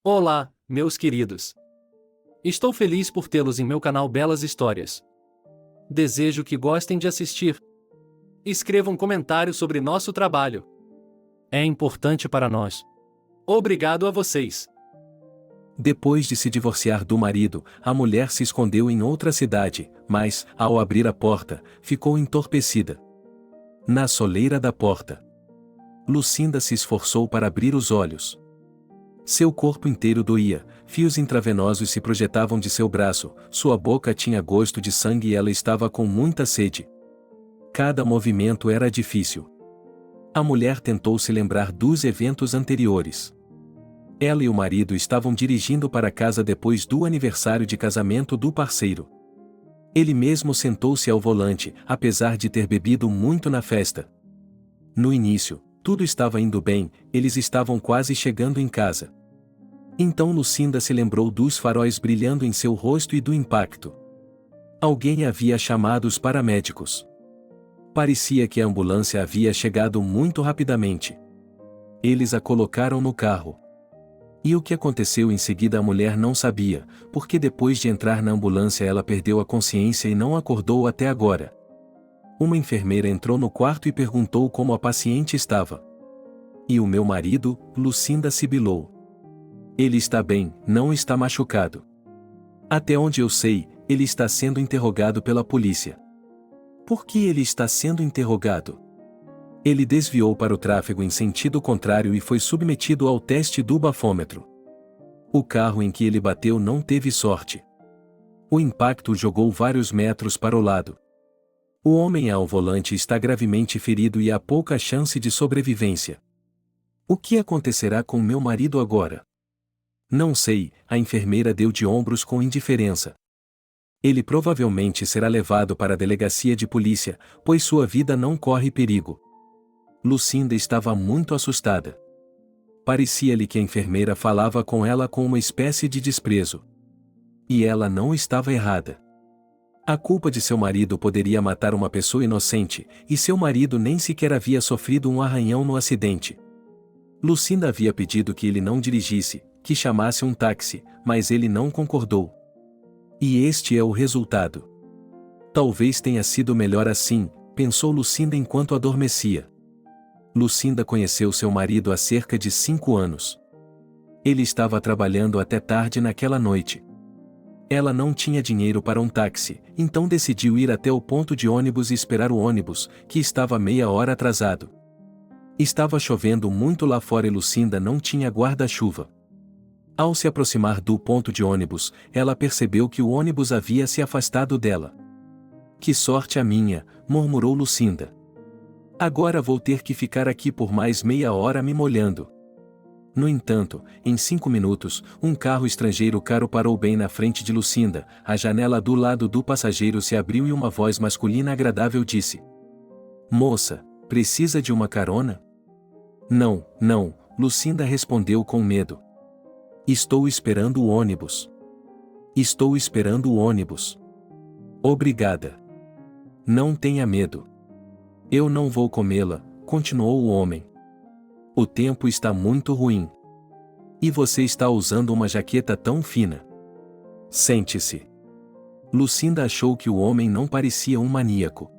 Olá, meus queridos. Estou feliz por tê-los em meu canal Belas Histórias. Desejo que gostem de assistir. Escreva um comentário sobre nosso trabalho. É importante para nós. Obrigado a vocês. Depois de se divorciar do marido, a mulher se escondeu em outra cidade, mas, ao abrir a porta, ficou entorpecida. Na soleira da porta, Lucinda se esforçou para abrir os olhos. Seu corpo inteiro doía, fios intravenosos se projetavam de seu braço, sua boca tinha gosto de sangue e ela estava com muita sede. Cada movimento era difícil. A mulher tentou se lembrar dos eventos anteriores. Ela e o marido estavam dirigindo para casa depois do aniversário de casamento do parceiro. Ele mesmo sentou-se ao volante, apesar de ter bebido muito na festa. No início, tudo estava indo bem, eles estavam quase chegando em casa. Então Lucinda se lembrou dos faróis brilhando em seu rosto e do impacto. Alguém havia chamado os paramédicos. Parecia que a ambulância havia chegado muito rapidamente. Eles a colocaram no carro. E o que aconteceu em seguida a mulher não sabia, porque depois de entrar na ambulância ela perdeu a consciência e não acordou até agora. Uma enfermeira entrou no quarto e perguntou como a paciente estava. E o meu marido, Lucinda sibilou. Ele está bem, não está machucado. Até onde eu sei, ele está sendo interrogado pela polícia. Por que ele está sendo interrogado? Ele desviou para o tráfego em sentido contrário e foi submetido ao teste do bafômetro. O carro em que ele bateu não teve sorte. O impacto o jogou vários metros para o lado. O homem ao volante está gravemente ferido e há pouca chance de sobrevivência. O que acontecerá com meu marido agora? Não sei, a enfermeira deu de ombros com indiferença. Ele provavelmente será levado para a delegacia de polícia, pois sua vida não corre perigo. Lucinda estava muito assustada. Parecia-lhe que a enfermeira falava com ela com uma espécie de desprezo. E ela não estava errada. A culpa de seu marido poderia matar uma pessoa inocente, e seu marido nem sequer havia sofrido um arranhão no acidente. Lucinda havia pedido que ele não dirigisse, que chamasse um táxi, mas ele não concordou. E este é o resultado. Talvez tenha sido melhor assim, pensou Lucinda enquanto adormecia. Lucinda conheceu seu marido há cerca de 5 anos. Ele estava trabalhando até tarde naquela noite. Ela não tinha dinheiro para um táxi, então decidiu ir até o ponto de ônibus e esperar o ônibus, que estava meia hora atrasado. Estava chovendo muito lá fora e Lucinda não tinha guarda-chuva. Ao se aproximar do ponto de ônibus, ela percebeu que o ônibus havia se afastado dela. Que sorte a minha, murmurou Lucinda. Agora vou ter que ficar aqui por mais meia hora me molhando. No entanto, em 5 minutos, um carro estrangeiro caro parou bem na frente de Lucinda, a janela do lado do passageiro se abriu e uma voz masculina agradável disse: Moça, precisa de uma carona? Não, não, Lucinda respondeu com medo. Estou esperando o ônibus. Estou esperando o ônibus. Obrigada. Não tenha medo. Eu não vou comê-la, continuou o homem. O tempo está muito ruim. E você está usando uma jaqueta tão fina. Sente-se. Lucinda achou que o homem não parecia um maníaco.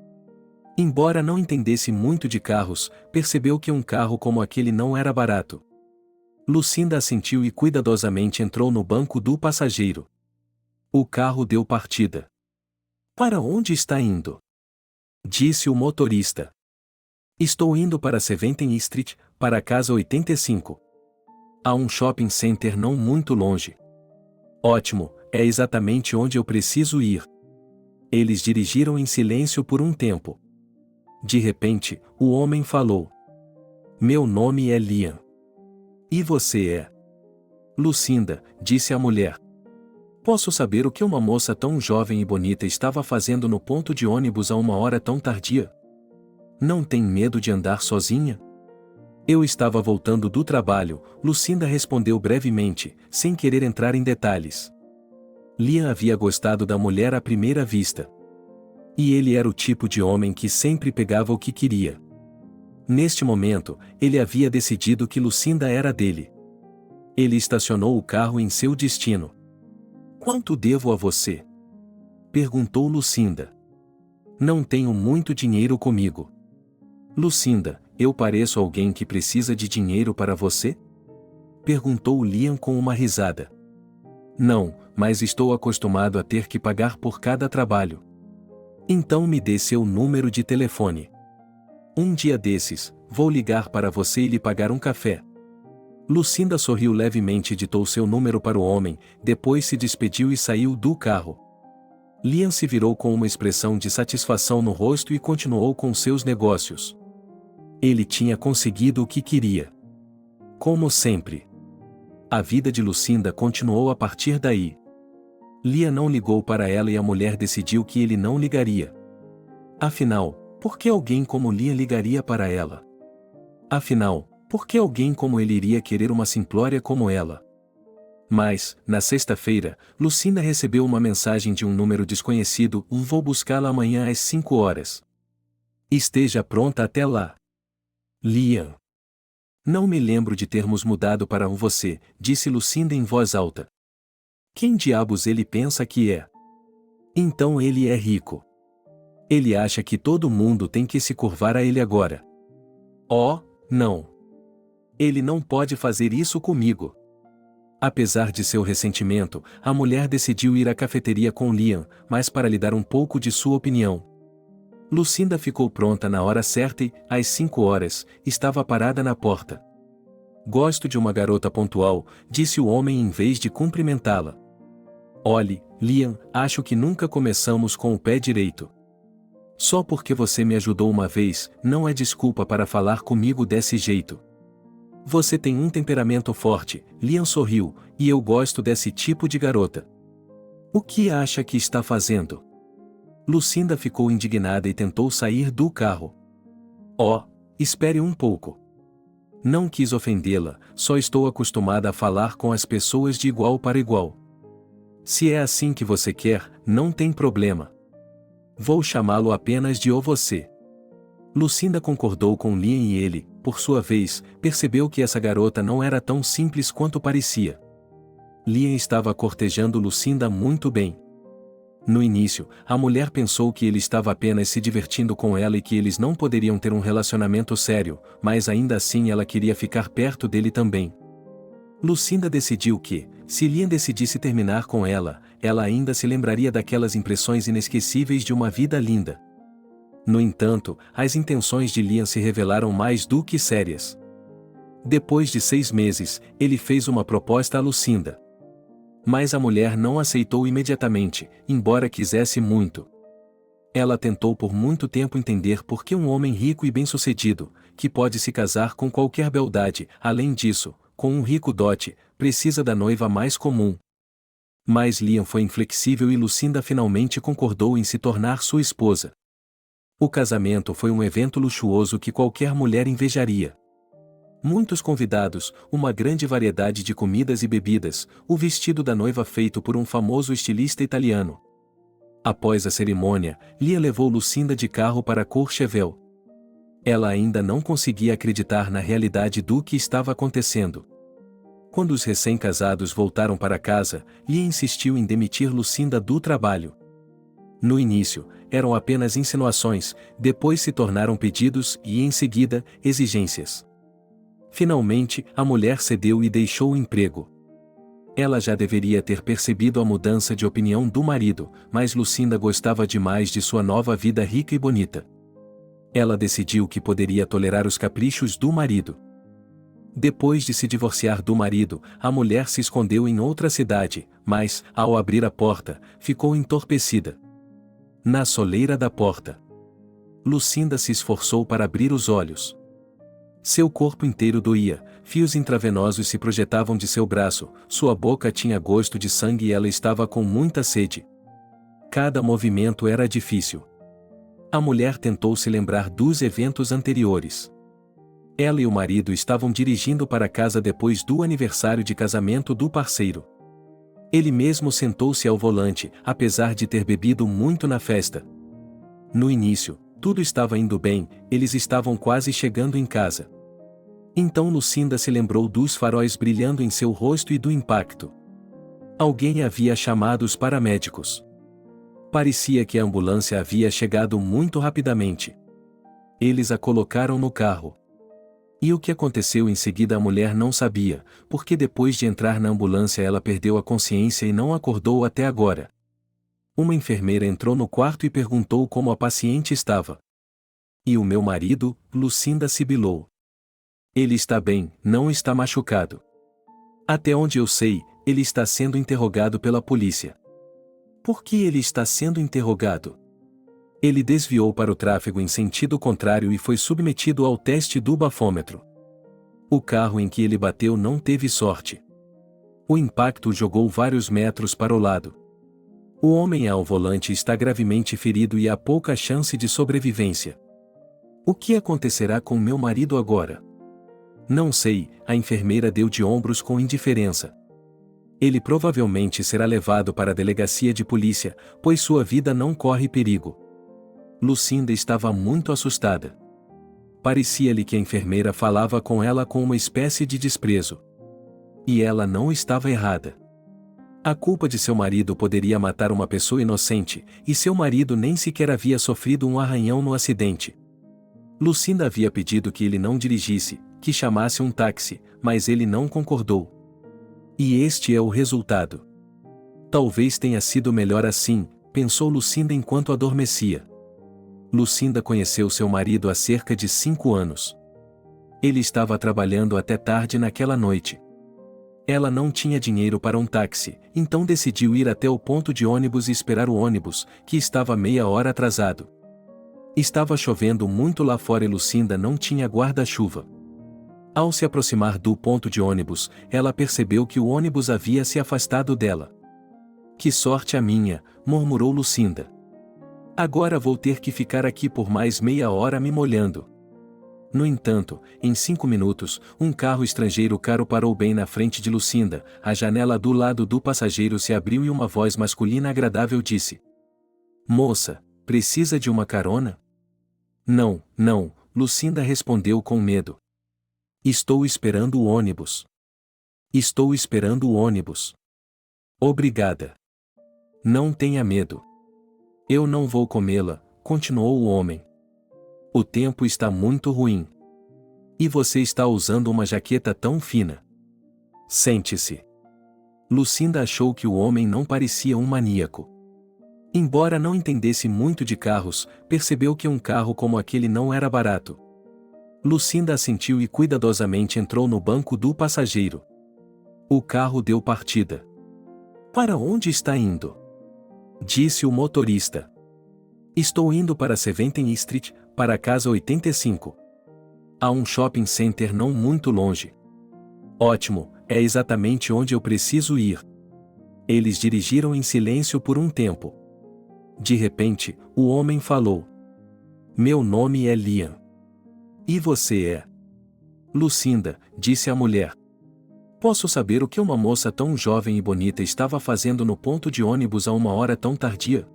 Embora não entendesse muito de carros, percebeu que um carro como aquele não era barato. Lucinda assentiu e cuidadosamente entrou no banco do passageiro. O carro deu partida. Para onde está indo? Disse o motorista. Estou indo para 70 Street, para a casa 85. Há um shopping center não muito longe. Ótimo, é exatamente onde eu preciso ir. Eles dirigiram em silêncio por um tempo. De repente, o homem falou. Meu nome é Liam. E você é? Lucinda, disse a mulher. Posso saber o que uma moça tão jovem e bonita estava fazendo no ponto de ônibus a uma hora tão tardia? Não tem medo de andar sozinha? Eu estava voltando do trabalho, Lucinda respondeu brevemente, sem querer entrar em detalhes. Liam havia gostado da mulher à primeira vista. E ele era o tipo de homem que sempre pegava o que queria. Neste momento, ele havia decidido que Lucinda era dele. Ele estacionou o carro em seu destino. Quanto devo a você? Perguntou Lucinda. Não tenho muito dinheiro comigo. Lucinda, eu pareço alguém que precisa de dinheiro para você? Perguntou Liam com uma risada. Não, mas estou acostumado a ter que pagar por cada trabalho. Então me dê seu número de telefone. Um dia desses, vou ligar para você e lhe pagar um café. Lucinda sorriu levemente e ditou seu número para o homem, depois se despediu e saiu do carro. Liam se virou com uma expressão de satisfação no rosto e continuou com seus negócios. Ele tinha conseguido o que queria. Como sempre. A vida de Lucinda continuou a partir daí. Liam não ligou para ela e a mulher decidiu que ele não ligaria. Afinal, por que alguém como Liam ligaria para ela? Afinal, por que alguém como ele iria querer uma simplória como ela? Mas, na sexta-feira, Lucinda recebeu uma mensagem de um número desconhecido: vou buscá-la amanhã às 5 horas. Esteja pronta até lá. Liam. Não me lembro de termos mudado para você, disse Lucinda em voz alta. Quem diabos ele pensa que é? Então ele é rico. Ele acha que todo mundo tem que se curvar a ele agora. Oh, não. Ele não pode fazer isso comigo. Apesar de seu ressentimento, a mulher decidiu ir à cafeteria com Liam, mas para lhe dar um pouco de sua opinião. Lucinda ficou pronta na hora certa e, às 5 horas, estava parada na porta. Gosto de uma garota pontual, disse o homem em vez de cumprimentá-la. Olhe, Liam, acho que nunca começamos com o pé direito. Só porque você me ajudou uma vez, não é desculpa para falar comigo desse jeito. Você tem um temperamento forte, Liam sorriu, e eu gosto desse tipo de garota. O que acha que está fazendo? Lucinda ficou indignada e tentou sair do carro. Oh, espere um pouco. Não quis ofendê-la, só estou acostumada a falar com as pessoas de igual para igual. Se é assim que você quer, não tem problema. Vou chamá-lo apenas de você. Lucinda concordou com Liam e ele, por sua vez, percebeu que essa garota não era tão simples quanto parecia. Liam estava cortejando Lucinda muito bem. No início, a mulher pensou que ele estava apenas se divertindo com ela e que eles não poderiam ter um relacionamento sério, mas ainda assim ela queria ficar perto dele também. Lucinda decidiu que, se Liam decidisse terminar com ela, ela ainda se lembraria daquelas impressões inesquecíveis de uma vida linda. No entanto, as intenções de Liam se revelaram mais do que sérias. Depois de 6 meses, ele fez uma proposta a Lucinda. Mas a mulher não aceitou imediatamente, embora quisesse muito. Ela tentou por muito tempo entender por que um homem rico e bem-sucedido, que pode se casar com qualquer beldade, além disso, com um rico dote, precisa da noiva mais comum. Mas Liam foi inflexível e Lucinda finalmente concordou em se tornar sua esposa. O casamento foi um evento luxuoso que qualquer mulher invejaria. Muitos convidados, uma grande variedade de comidas e bebidas, o vestido da noiva feito por um famoso estilista italiano. Após a cerimônia, Liam levou Lucinda de carro para Courchevel. Ela ainda não conseguia acreditar na realidade do que estava acontecendo. Quando os recém-casados voltaram para casa, Liam insistiu em demitir Lucinda do trabalho. No início, eram apenas insinuações, depois se tornaram pedidos e, em seguida, exigências. Finalmente, a mulher cedeu e deixou o emprego. Ela já deveria ter percebido a mudança de opinião do marido, mas Lucinda gostava demais de sua nova vida rica e bonita. Ela decidiu que poderia tolerar os caprichos do marido. Depois de se divorciar do marido, a mulher se escondeu em outra cidade, mas, ao abrir a porta, ficou entorpecida. Na soleira da porta, Lucinda se esforçou para abrir os olhos. Seu corpo inteiro doía, fios intravenosos se projetavam de seu braço, sua boca tinha gosto de sangue e ela estava com muita sede. Cada movimento era difícil. A mulher tentou se lembrar dos eventos anteriores. Ela e o marido estavam dirigindo para casa depois do aniversário de casamento do parceiro. Ele mesmo sentou-se ao volante, apesar de ter bebido muito na festa. No início, tudo estava indo bem, eles estavam quase chegando em casa. Então Lucinda se lembrou dos faróis brilhando em seu rosto e do impacto. Alguém havia chamado os paramédicos. Parecia que a ambulância havia chegado muito rapidamente. Eles a colocaram no carro. E o que aconteceu em seguida a mulher não sabia, porque depois de entrar na ambulância ela perdeu a consciência e não acordou até agora. Uma enfermeira entrou no quarto e perguntou como a paciente estava. E o meu marido, Lucinda sibilou. Ele está bem, não está machucado. Até onde eu sei, ele está sendo interrogado pela polícia. Por que ele está sendo interrogado? Ele desviou para o tráfego em sentido contrário e foi submetido ao teste do bafômetro. O carro em que ele bateu não teve sorte. O impacto o jogou vários metros para o lado. O homem ao volante está gravemente ferido e há pouca chance de sobrevivência. O que acontecerá com meu marido agora? Não sei, a enfermeira deu de ombros com indiferença. Ele provavelmente será levado para a delegacia de polícia, pois sua vida não corre perigo. Lucinda estava muito assustada. Parecia-lhe que a enfermeira falava com ela com uma espécie de desprezo. E ela não estava errada. A culpa de seu marido poderia matar uma pessoa inocente, e seu marido nem sequer havia sofrido um arranhão no acidente. Lucinda havia pedido que ele não dirigisse, que chamasse um táxi, mas ele não concordou. E este é o resultado. Talvez tenha sido melhor assim, pensou Lucinda enquanto adormecia. Lucinda conheceu seu marido há cerca de 5 anos. Ele estava trabalhando até tarde naquela noite. Ela não tinha dinheiro para um táxi, então decidiu ir até o ponto de ônibus e esperar o ônibus, que estava meia hora atrasado. Estava chovendo muito lá fora e Lucinda não tinha guarda-chuva. Ao se aproximar do ponto de ônibus, ela percebeu que o ônibus havia se afastado dela. Que sorte a minha, murmurou Lucinda. Agora vou ter que ficar aqui por mais meia hora me molhando. No entanto, em 5 minutos, um carro estrangeiro caro parou bem na frente de Lucinda, a janela do lado do passageiro se abriu e uma voz masculina agradável disse: Moça, precisa de uma carona? Não, não, Lucinda respondeu com medo. Estou esperando o ônibus. Estou esperando o ônibus. Obrigada. Não tenha medo. Eu não vou comê-la, continuou o homem. O tempo está muito ruim. E você está usando uma jaqueta tão fina. Sente-se. Lucinda achou que o homem não parecia um maníaco. Embora não entendesse muito de carros, percebeu que um carro como aquele não era barato. Lucinda assentiu e cuidadosamente entrou no banco do passageiro. O carro deu partida. Para onde está indo? Disse o motorista. Estou indo para 70 Street, para a casa 85. Há um shopping center não muito longe. Ótimo, é exatamente onde eu preciso ir. Eles dirigiram em silêncio por um tempo. De repente, o homem falou. Meu nome é Liam. E você é? Lucinda, disse a mulher. Posso saber o que uma moça tão jovem e bonita estava fazendo no ponto de ônibus a uma hora tão tardia?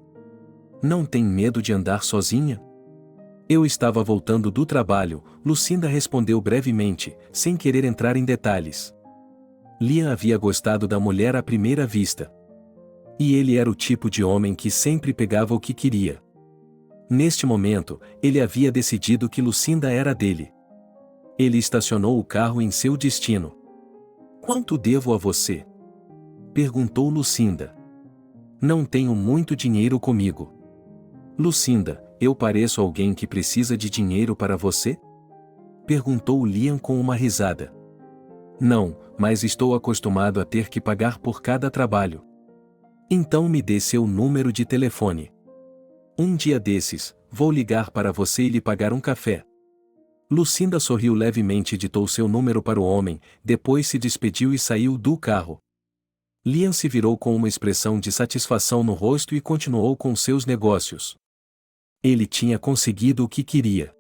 Não tem medo de andar sozinha? Eu estava voltando do trabalho, Lucinda respondeu brevemente, sem querer entrar em detalhes. Liam havia gostado da mulher à primeira vista. E ele era o tipo de homem que sempre pegava o que queria. Neste momento, ele havia decidido que Lucinda era dele. Ele estacionou o carro em seu destino. Quanto devo a você? Perguntou Lucinda. Não tenho muito dinheiro comigo. Lucinda, eu pareço alguém que precisa de dinheiro para você? Perguntou Liam com uma risada. Não, mas estou acostumado a ter que pagar por cada trabalho. Então me dê seu número de telefone. Um dia desses, vou ligar para você e lhe pagar um café. Lucinda sorriu levemente e ditou seu número para o homem, depois se despediu e saiu do carro. Liam se virou com uma expressão de satisfação no rosto e continuou com seus negócios. Ele tinha conseguido o que queria.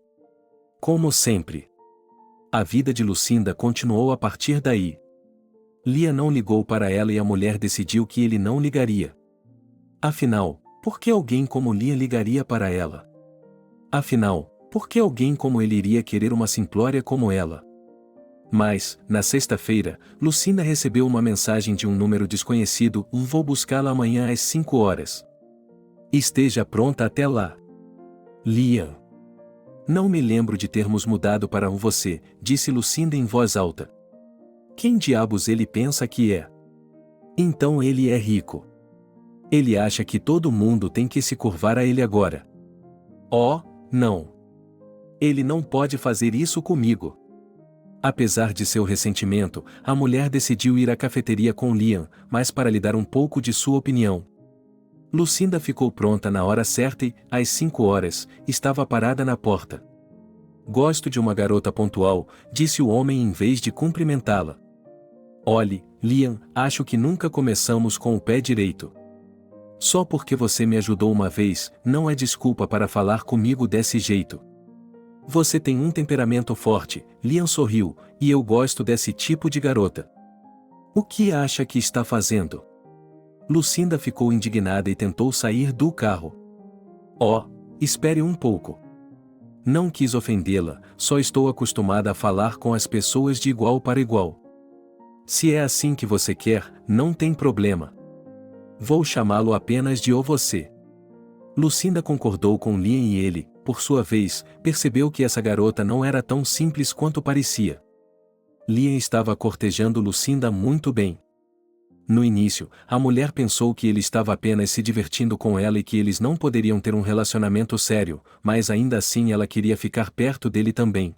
Como sempre. A vida de Lucinda continuou a partir daí. Liam não ligou para ela e a mulher decidiu que ele não ligaria. Afinal, por que alguém como Liam ligaria para ela? Afinal, por que alguém como ele iria querer uma simplória como ela? Mas, na sexta-feira, Lucinda recebeu uma mensagem de um número desconhecido: vou buscá-la amanhã às 5 horas. Esteja pronta até lá. Liam. Não me lembro de termos mudado para você, disse Lucinda em voz alta. Quem diabos ele pensa que é? Então ele é rico. Ele acha que todo mundo tem que se curvar a ele agora. Oh, não. Ele não pode fazer isso comigo. Apesar de seu ressentimento, a mulher decidiu ir à cafeteria com Liam, mas para lhe dar um pouco de sua opinião. Lucinda ficou pronta na hora certa e, às 5 horas, estava parada na porta. Gosto de uma garota pontual, disse o homem em vez de cumprimentá-la. Olhe, Liam, acho que nunca começamos com o pé direito. Só porque você me ajudou uma vez, não é desculpa para falar comigo desse jeito. Você tem um temperamento forte, Liam sorriu, e eu gosto desse tipo de garota. O que acha que está fazendo? Lucinda ficou indignada e tentou sair do carro. Oh, espere um pouco. Não quis ofendê-la, só estou acostumada a falar com as pessoas de igual para igual. Se é assim que você quer, não tem problema. Vou chamá-lo apenas de você. Lucinda concordou com Liam e ele, por sua vez, percebeu que essa garota não era tão simples quanto parecia. Liam estava cortejando Lucinda muito bem. No início, a mulher pensou que ele estava apenas se divertindo com ela e que eles não poderiam ter um relacionamento sério, mas ainda assim ela queria ficar perto dele também.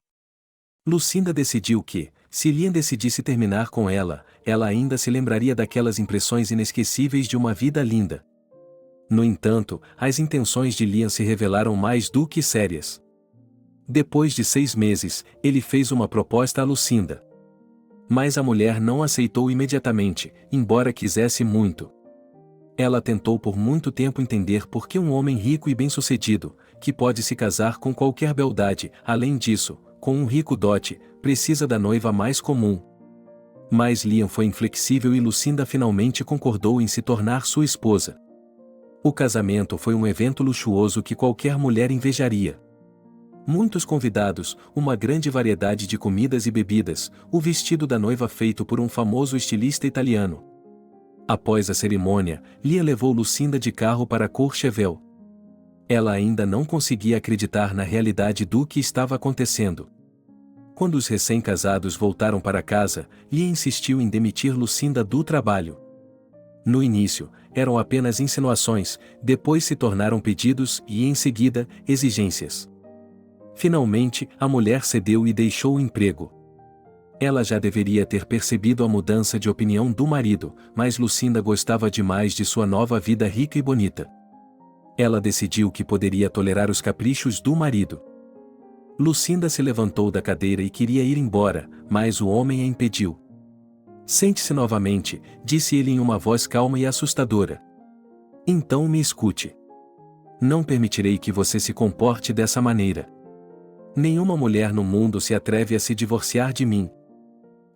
Lucinda decidiu que, se Liam decidisse terminar com ela ainda se lembraria daquelas impressões inesquecíveis de uma vida linda. No entanto, as intenções de Liam se revelaram mais do que sérias. Depois de 6 meses, ele fez uma proposta a Lucinda. Mas a mulher não aceitou imediatamente, embora quisesse muito. Ela tentou por muito tempo entender por que um homem rico e bem-sucedido, que pode se casar com qualquer beldade, além disso, com um rico dote, precisa da noiva mais comum. Mas Liam foi inflexível e Lucinda finalmente concordou em se tornar sua esposa. O casamento foi um evento luxuoso que qualquer mulher invejaria. Muitos convidados, uma grande variedade de comidas e bebidas, o vestido da noiva feito por um famoso estilista italiano. Após a cerimônia, Liam levou Lucinda de carro para Courchevel. Ela ainda não conseguia acreditar na realidade do que estava acontecendo. Quando os recém-casados voltaram para casa, Liam insistiu em demitir Lucinda do trabalho. No início, eram apenas insinuações, depois se tornaram pedidos e, em seguida, exigências. Finalmente, a mulher cedeu e deixou o emprego. Ela já deveria ter percebido a mudança de opinião do marido, mas Lucinda gostava demais de sua nova vida rica e bonita. Ela decidiu que poderia tolerar os caprichos do marido. Lucinda se levantou da cadeira e queria ir embora, mas o homem a impediu. Sente-se novamente, disse ele em uma voz calma e assustadora. Então me escute. Não permitirei que você se comporte dessa maneira. Nenhuma mulher no mundo se atreve a se divorciar de mim.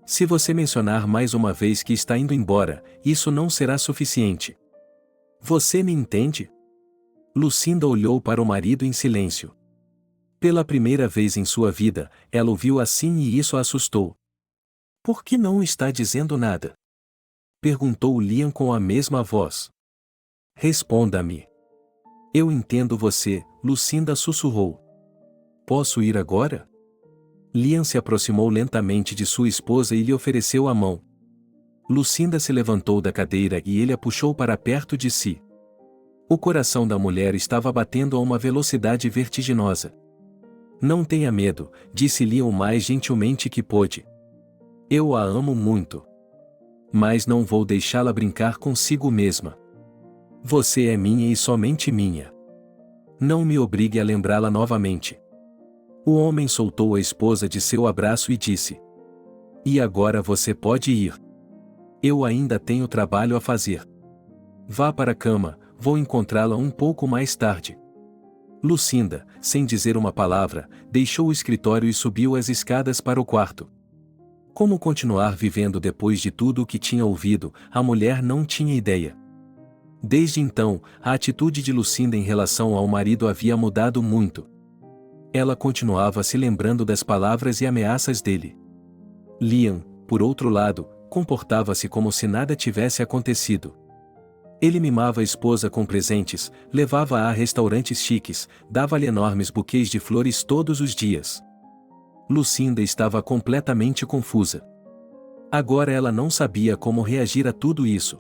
Se você mencionar mais uma vez que está indo embora, isso não será suficiente. Você me entende? Lucinda olhou para o marido em silêncio. Pela primeira vez em sua vida, ela o viu assim e isso a assustou. Por que não está dizendo nada? Perguntou Liam com a mesma voz. Responda-me. Eu entendo você, Lucinda sussurrou. Posso ir agora? Liam se aproximou lentamente de sua esposa e lhe ofereceu a mão. Lucinda se levantou da cadeira e ele a puxou para perto de si. O coração da mulher estava batendo a uma velocidade vertiginosa. Não tenha medo, disse Liam o mais gentilmente que pôde. Eu a amo muito. Mas não vou deixá-la brincar consigo mesma. Você é minha e somente minha. Não me obrigue a lembrá-la novamente. O homem soltou a esposa de seu abraço e disse: E agora você pode ir. Eu ainda tenho trabalho a fazer. Vá para a cama, vou encontrá-la um pouco mais tarde. Lucinda, sem dizer uma palavra, deixou o escritório e subiu as escadas para o quarto. Como continuar vivendo depois de tudo o que tinha ouvido, a mulher não tinha ideia. Desde então, a atitude de Lucinda em relação ao marido havia mudado muito. Ela continuava se lembrando das palavras e ameaças dele. Liam, por outro lado, comportava-se como se nada tivesse acontecido. Ele mimava a esposa com presentes, levava-a a restaurantes chiques, dava-lhe enormes buquês de flores todos os dias. Lucinda estava completamente confusa. Agora ela não sabia como reagir a tudo isso.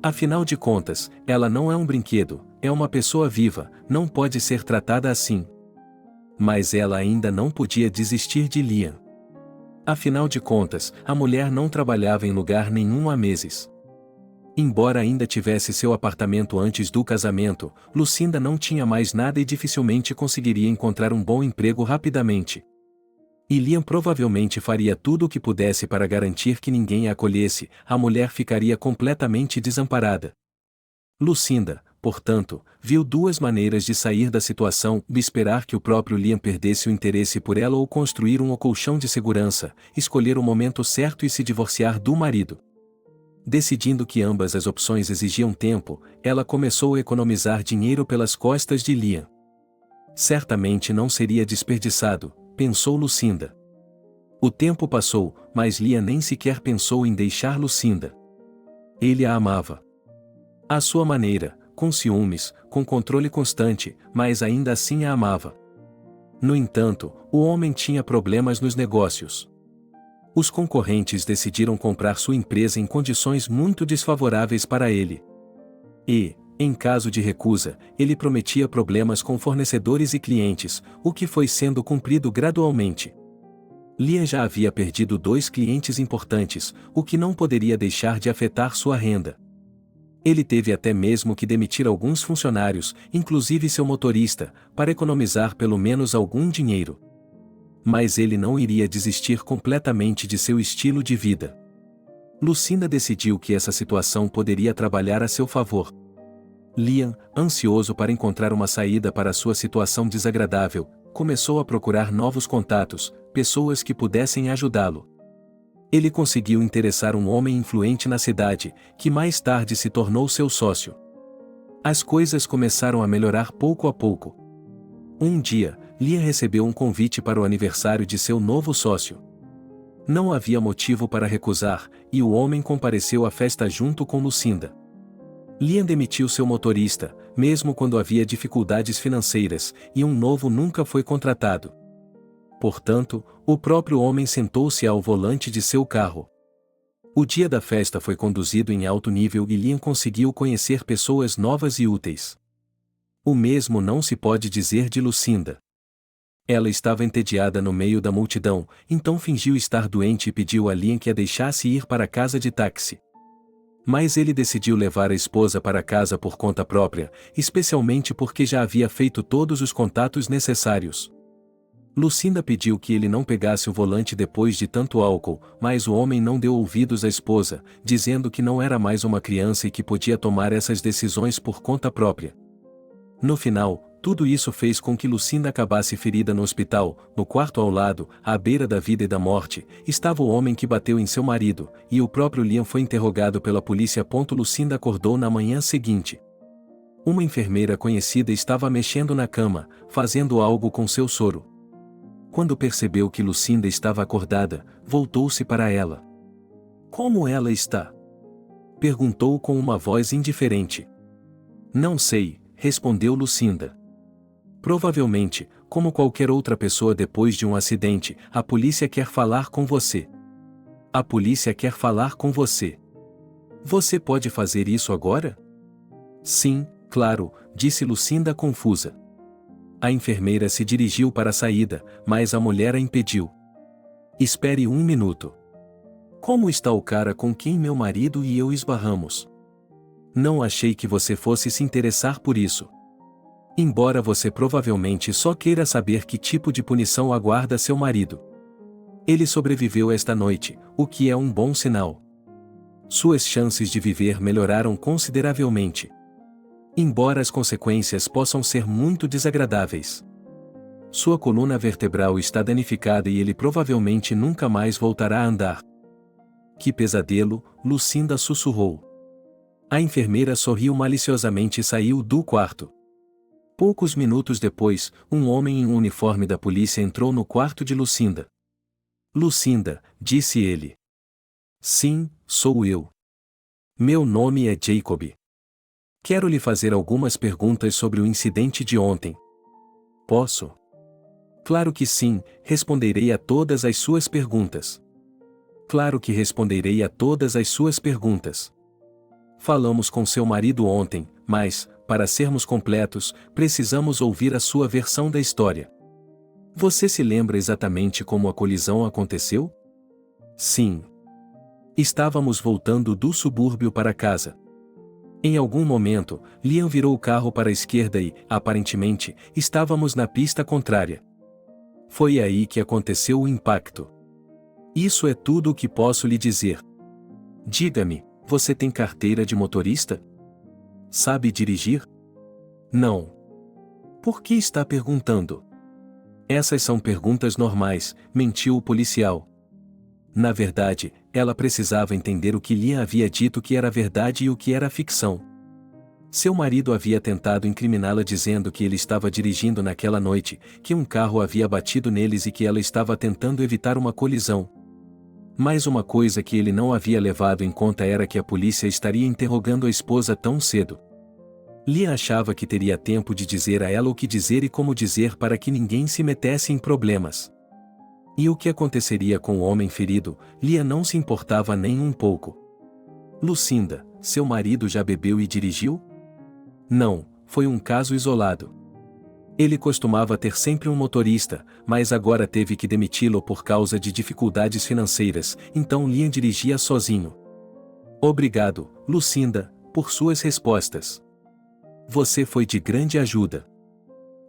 Afinal de contas, ela não é um brinquedo, é uma pessoa viva, não pode ser tratada assim. Mas ela ainda não podia desistir de Liam. Afinal de contas, a mulher não trabalhava em lugar nenhum há meses. Embora ainda tivesse seu apartamento antes do casamento, Lucinda não tinha mais nada e dificilmente conseguiria encontrar um bom emprego rapidamente. E Liam provavelmente faria tudo o que pudesse para garantir que ninguém a acolhesse, a mulher ficaria completamente desamparada. Lucinda, portanto, viu duas maneiras de sair da situação: esperar que o próprio Liam perdesse o interesse por ela ou construir um colchão de segurança, escolher o momento certo e se divorciar do marido. Decidindo que ambas as opções exigiam tempo, ela começou a economizar dinheiro pelas costas de Liam. Certamente não seria desperdiçado, pensou Lucinda. O tempo passou, mas Liam nem sequer pensou em deixar Lucinda. Ele a amava. À sua maneira, com ciúmes, com controle constante, mas ainda assim a amava. No entanto, o homem tinha problemas nos negócios. Os concorrentes decidiram comprar sua empresa em condições muito desfavoráveis para ele. E, em caso de recusa, ele prometia problemas com fornecedores e clientes, o que foi sendo cumprido gradualmente. Liam já havia perdido 2 clientes importantes, o que não poderia deixar de afetar sua renda. Ele teve até mesmo que demitir alguns funcionários, inclusive seu motorista, para economizar pelo menos algum dinheiro. Mas ele não iria desistir completamente de seu estilo de vida. Lucinda decidiu que essa situação poderia trabalhar a seu favor. Liam, ansioso para encontrar uma saída para sua situação desagradável, começou a procurar novos contatos, pessoas que pudessem ajudá-lo. Ele conseguiu interessar um homem influente na cidade, que mais tarde se tornou seu sócio. As coisas começaram a melhorar pouco a pouco. Um dia, Liam recebeu um convite para o aniversário de seu novo sócio. Não havia motivo para recusar, e o homem compareceu à festa junto com Lucinda. Liam demitiu seu motorista, mesmo quando havia dificuldades financeiras, e um novo nunca foi contratado. Portanto, o próprio homem sentou-se ao volante de seu carro. O dia da festa foi conduzido em alto nível e Liam conseguiu conhecer pessoas novas e úteis. O mesmo não se pode dizer de Lucinda. Ela estava entediada no meio da multidão, então fingiu estar doente e pediu a Liam que a deixasse ir para casa de táxi. Mas ele decidiu levar a esposa para casa por conta própria, especialmente porque já havia feito todos os contatos necessários. Lucinda pediu que ele não pegasse o volante depois de tanto álcool, mas o homem não deu ouvidos à esposa, dizendo que não era mais uma criança e que podia tomar essas decisões por conta própria. No final, tudo isso fez com que Lucinda acabasse ferida no hospital. No quarto ao lado, à beira da vida e da morte, estava o homem que bateu em seu marido, e o próprio Liam foi interrogado pela polícia. Lucinda acordou na manhã seguinte. Uma enfermeira conhecida estava mexendo na cama, fazendo algo com seu soro. Quando percebeu que Lucinda estava acordada, voltou-se para ela. "Como ela está?" perguntou com uma voz indiferente. "Não sei", respondeu Lucinda. "Provavelmente, como qualquer outra pessoa depois de um acidente, a polícia quer falar com você." "A polícia quer falar com você. Você pode fazer isso agora?" "Sim, claro", disse Lucinda confusa. A enfermeira se dirigiu para a saída, mas a mulher a impediu. "Espere um minuto. Como está o cara com quem meu marido e eu esbarramos? Não achei que você fosse se interessar por isso. Embora você provavelmente só queira saber que tipo de punição aguarda seu marido. Ele sobreviveu esta noite, o que é um bom sinal. Suas chances de viver melhoraram consideravelmente. Embora as consequências possam ser muito desagradáveis. Sua coluna vertebral está danificada e ele provavelmente nunca mais voltará a andar." "Que pesadelo", Lucinda sussurrou. A enfermeira sorriu maliciosamente e saiu do quarto. Poucos minutos depois, um homem em um uniforme da polícia entrou no quarto de Lucinda. Lucinda, disse ele. Sim, sou eu. Meu nome é Jacob. Quero lhe fazer algumas perguntas sobre o incidente de ontem. Posso? Claro que sim, responderei a todas as suas perguntas. Claro que responderei a todas as suas perguntas. Falamos com seu marido ontem, mas, para sermos completos, precisamos ouvir a sua versão da história. Você se lembra exatamente como a colisão aconteceu? Sim. Estávamos voltando do subúrbio para casa. Em algum momento, Liam virou o carro para a esquerda e, aparentemente, estávamos na pista contrária. Foi aí que aconteceu o impacto. Isso é tudo o que posso lhe dizer. Diga-me, você tem carteira de motorista? Sabe dirigir? Não. Por que está perguntando? Essas são perguntas normais, mentiu o policial. Na verdade, ela precisava entender o que Liam havia dito que era verdade e o que era ficção. Seu marido havia tentado incriminá-la dizendo que ele estava dirigindo naquela noite, que um carro havia batido neles e que ela estava tentando evitar uma colisão. Mas uma coisa que ele não havia levado em conta era que a polícia estaria interrogando a esposa tão cedo. Liam achava que teria tempo de dizer a ela o que dizer e como dizer para que ninguém se metesse em problemas. E o que aconteceria com o homem ferido, Liam não se importava nem um pouco. Lucinda, seu marido já bebeu e dirigiu? Não, foi um caso isolado. Ele costumava ter sempre um motorista, mas agora teve que demiti-lo por causa de dificuldades financeiras, então Liam dirigia sozinho. Obrigado, Lucinda, por suas respostas. Você foi de grande ajuda.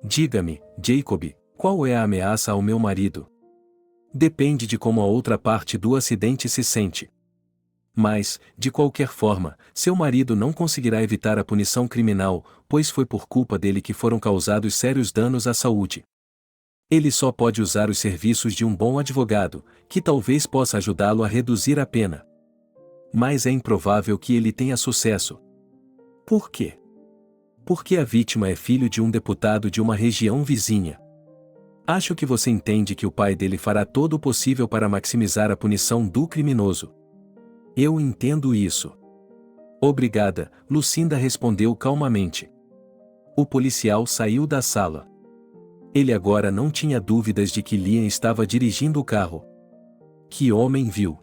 Diga-me, Jacob, qual é a ameaça ao meu marido? Depende de como a outra parte do acidente se sente. Mas, de qualquer forma, seu marido não conseguirá evitar a punição criminal, pois foi por culpa dele que foram causados sérios danos à saúde. Ele só pode usar os serviços de um bom advogado, que talvez possa ajudá-lo a reduzir a pena. Mas é improvável que ele tenha sucesso. Por quê? Porque a vítima é filho de um deputado de uma região vizinha. Acho que você entende que o pai dele fará todo o possível para maximizar a punição do criminoso. Eu entendo isso. Obrigada, Lucinda respondeu calmamente. O policial saiu da sala. Ele agora não tinha dúvidas de que Liam estava dirigindo o carro. Que homem vil!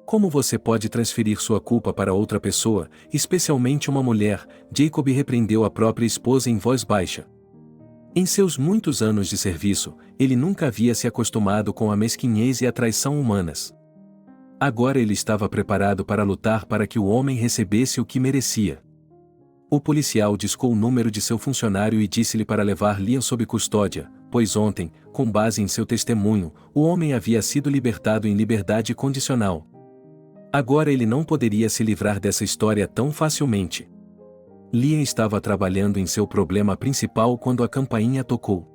Como você pode transferir sua culpa para outra pessoa, especialmente uma mulher? Jacob repreendeu a própria esposa em voz baixa. Em seus muitos anos de serviço, ele nunca havia se acostumado com a mesquinhez e a traição humanas. Agora ele estava preparado para lutar para que o homem recebesse o que merecia. O policial discou o número de seu funcionário e disse-lhe para levar Liam sob custódia, pois ontem, com base em seu testemunho, o homem havia sido libertado em liberdade condicional. Agora ele não poderia se livrar dessa história tão facilmente. Liam estava trabalhando em seu problema principal quando a campainha tocou.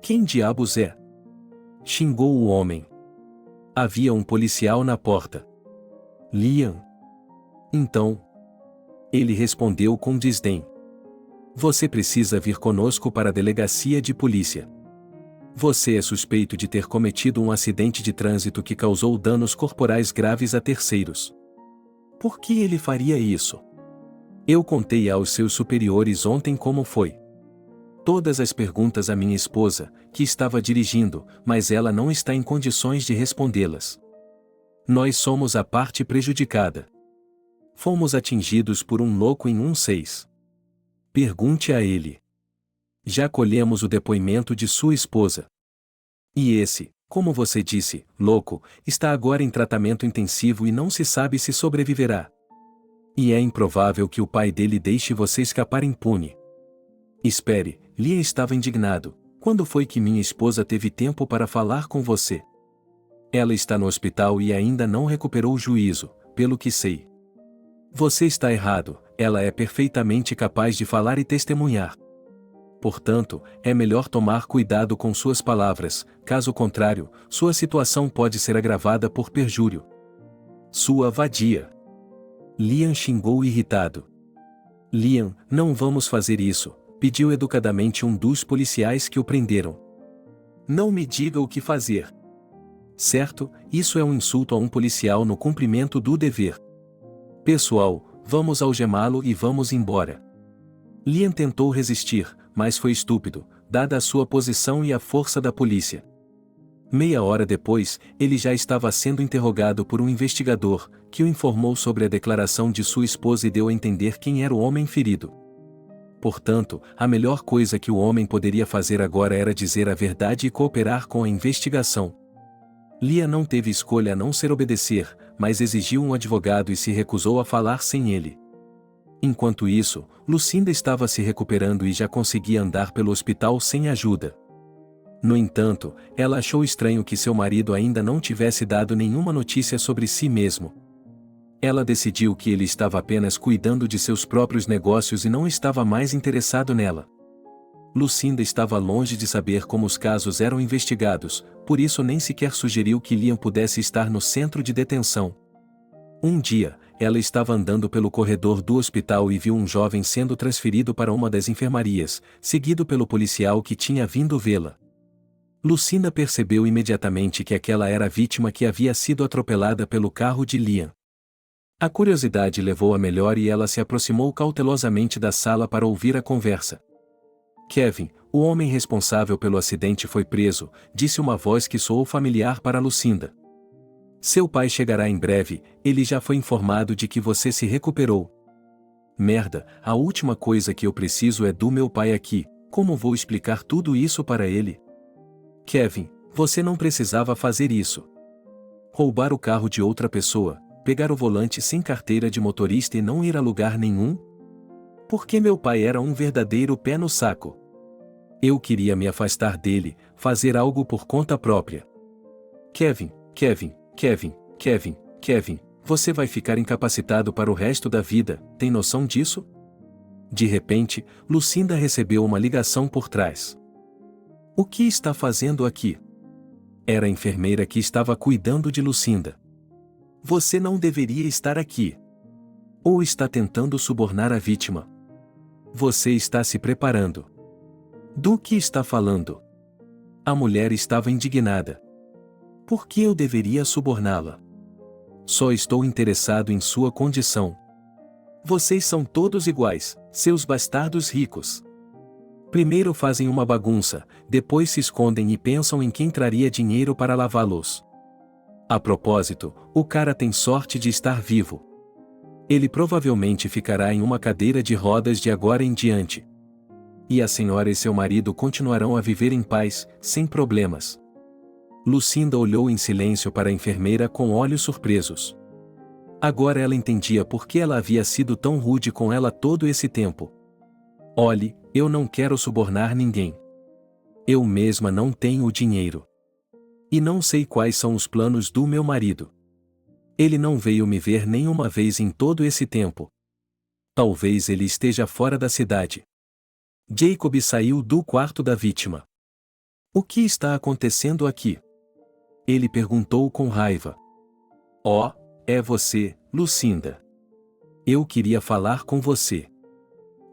Quem diabos é? Xingou o homem. Havia um policial na porta. Liam. Então. Ele respondeu com desdém. Você precisa vir conosco para a delegacia de polícia. Você é suspeito de ter cometido um acidente de trânsito que causou danos corporais graves a terceiros. Por que ele faria isso? Eu contei aos seus superiores ontem como foi. Todas as perguntas à minha esposa, que estava dirigindo, mas ela não está em condições de respondê-las. Nós somos a parte prejudicada. Fomos atingidos por um louco em 16. Pergunte a ele. Já colhemos o depoimento de sua esposa. E esse, como você disse, louco, está agora em tratamento intensivo e não se sabe se sobreviverá. E é improvável que o pai dele deixe você escapar impune. Espere, Liam estava indignado. Quando foi que minha esposa teve tempo para falar com você? Ela está no hospital e ainda não recuperou o juízo, pelo que sei. Você está errado, ela é perfeitamente capaz de falar e testemunhar. Portanto, é melhor tomar cuidado com suas palavras, caso contrário, sua situação pode ser agravada por perjúrio. Sua vadia. Liam xingou irritado. Liam, não vamos fazer isso, pediu educadamente um dos policiais que o prenderam. Não me diga o que fazer. Certo, isso é um insulto a um policial no cumprimento do dever. Pessoal, vamos algemá-lo e vamos embora. Liam tentou resistir, mas foi estúpido, dada a sua posição e a força da polícia. Meia hora depois, ele já estava sendo interrogado por um investigador, que o informou sobre a declaração de sua esposa e deu a entender quem era o homem ferido. Portanto, a melhor coisa que o homem poderia fazer agora era dizer a verdade e cooperar com a investigação. Liam não teve escolha a não ser obedecer, mas exigiu um advogado e se recusou a falar sem ele. Enquanto isso, Lucinda estava se recuperando e já conseguia andar pelo hospital sem ajuda. No entanto, ela achou estranho que seu marido ainda não tivesse dado nenhuma notícia sobre si mesmo. Ela decidiu que ele estava apenas cuidando de seus próprios negócios e não estava mais interessado nela. Lucinda estava longe de saber como os casos eram investigados, por isso nem sequer sugeriu que Liam pudesse estar no centro de detenção. Um dia, ela estava andando pelo corredor do hospital e viu um jovem sendo transferido para uma das enfermarias, seguido pelo policial que tinha vindo vê-la. Lucinda percebeu imediatamente que aquela era a vítima que havia sido atropelada pelo carro de Liam. A curiosidade levou a melhor e ela se aproximou cautelosamente da sala para ouvir a conversa. Kevin, o homem responsável pelo acidente foi preso, disse uma voz que soou familiar para Lucinda. Seu pai chegará em breve, ele já foi informado de que você se recuperou. Merda, a última coisa que eu preciso é do meu pai aqui, como vou explicar tudo isso para ele? Kevin, você não precisava fazer isso. Roubar o carro de outra pessoa, pegar o volante sem carteira de motorista e não ir a lugar nenhum? Porque meu pai era um verdadeiro pé no saco. Eu queria me afastar dele, fazer algo por conta própria. Kevin, você vai ficar incapacitado para o resto da vida, tem noção disso? De repente, Lucinda recebeu uma ligação por trás. O que está fazendo aqui? Era a enfermeira que estava cuidando de Lucinda. Você não deveria estar aqui. Ou está tentando subornar a vítima. Você está se preparando. Do que está falando? A mulher estava indignada. Por que eu deveria suborná-la? Só estou interessado em sua condição. Vocês são todos iguais, seus bastardos ricos. Primeiro fazem uma bagunça, depois se escondem e pensam em quem traria dinheiro para lavá-los. A propósito, o cara tem sorte de estar vivo. Ele provavelmente ficará em uma cadeira de rodas de agora em diante. E a senhora e seu marido continuarão a viver em paz, sem problemas. Lucinda olhou em silêncio para a enfermeira com olhos surpresos. Agora ela entendia por que ela havia sido tão rude com ela todo esse tempo. Olhe, eu não quero subornar ninguém. Eu mesma não tenho o dinheiro. E não sei quais são os planos do meu marido. Ele não veio me ver nenhuma vez em todo esse tempo. Talvez ele esteja fora da cidade. Jacob saiu do quarto da vítima. O que está acontecendo aqui? Ele perguntou com raiva. Oh, é você, Lucinda. Eu queria falar com você.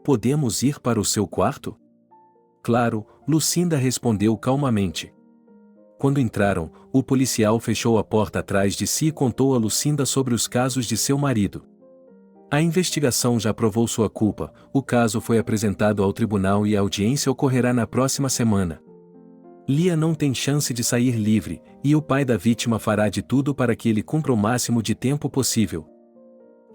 Podemos ir para o seu quarto? Claro, Lucinda respondeu calmamente. Quando entraram, o policial fechou a porta atrás de si e contou a Lucinda sobre os casos de seu marido. A investigação já provou sua culpa, o caso foi apresentado ao tribunal e a audiência ocorrerá na próxima semana. Liam não tem chance de sair livre, e o pai da vítima fará de tudo para que ele cumpra o máximo de tempo possível.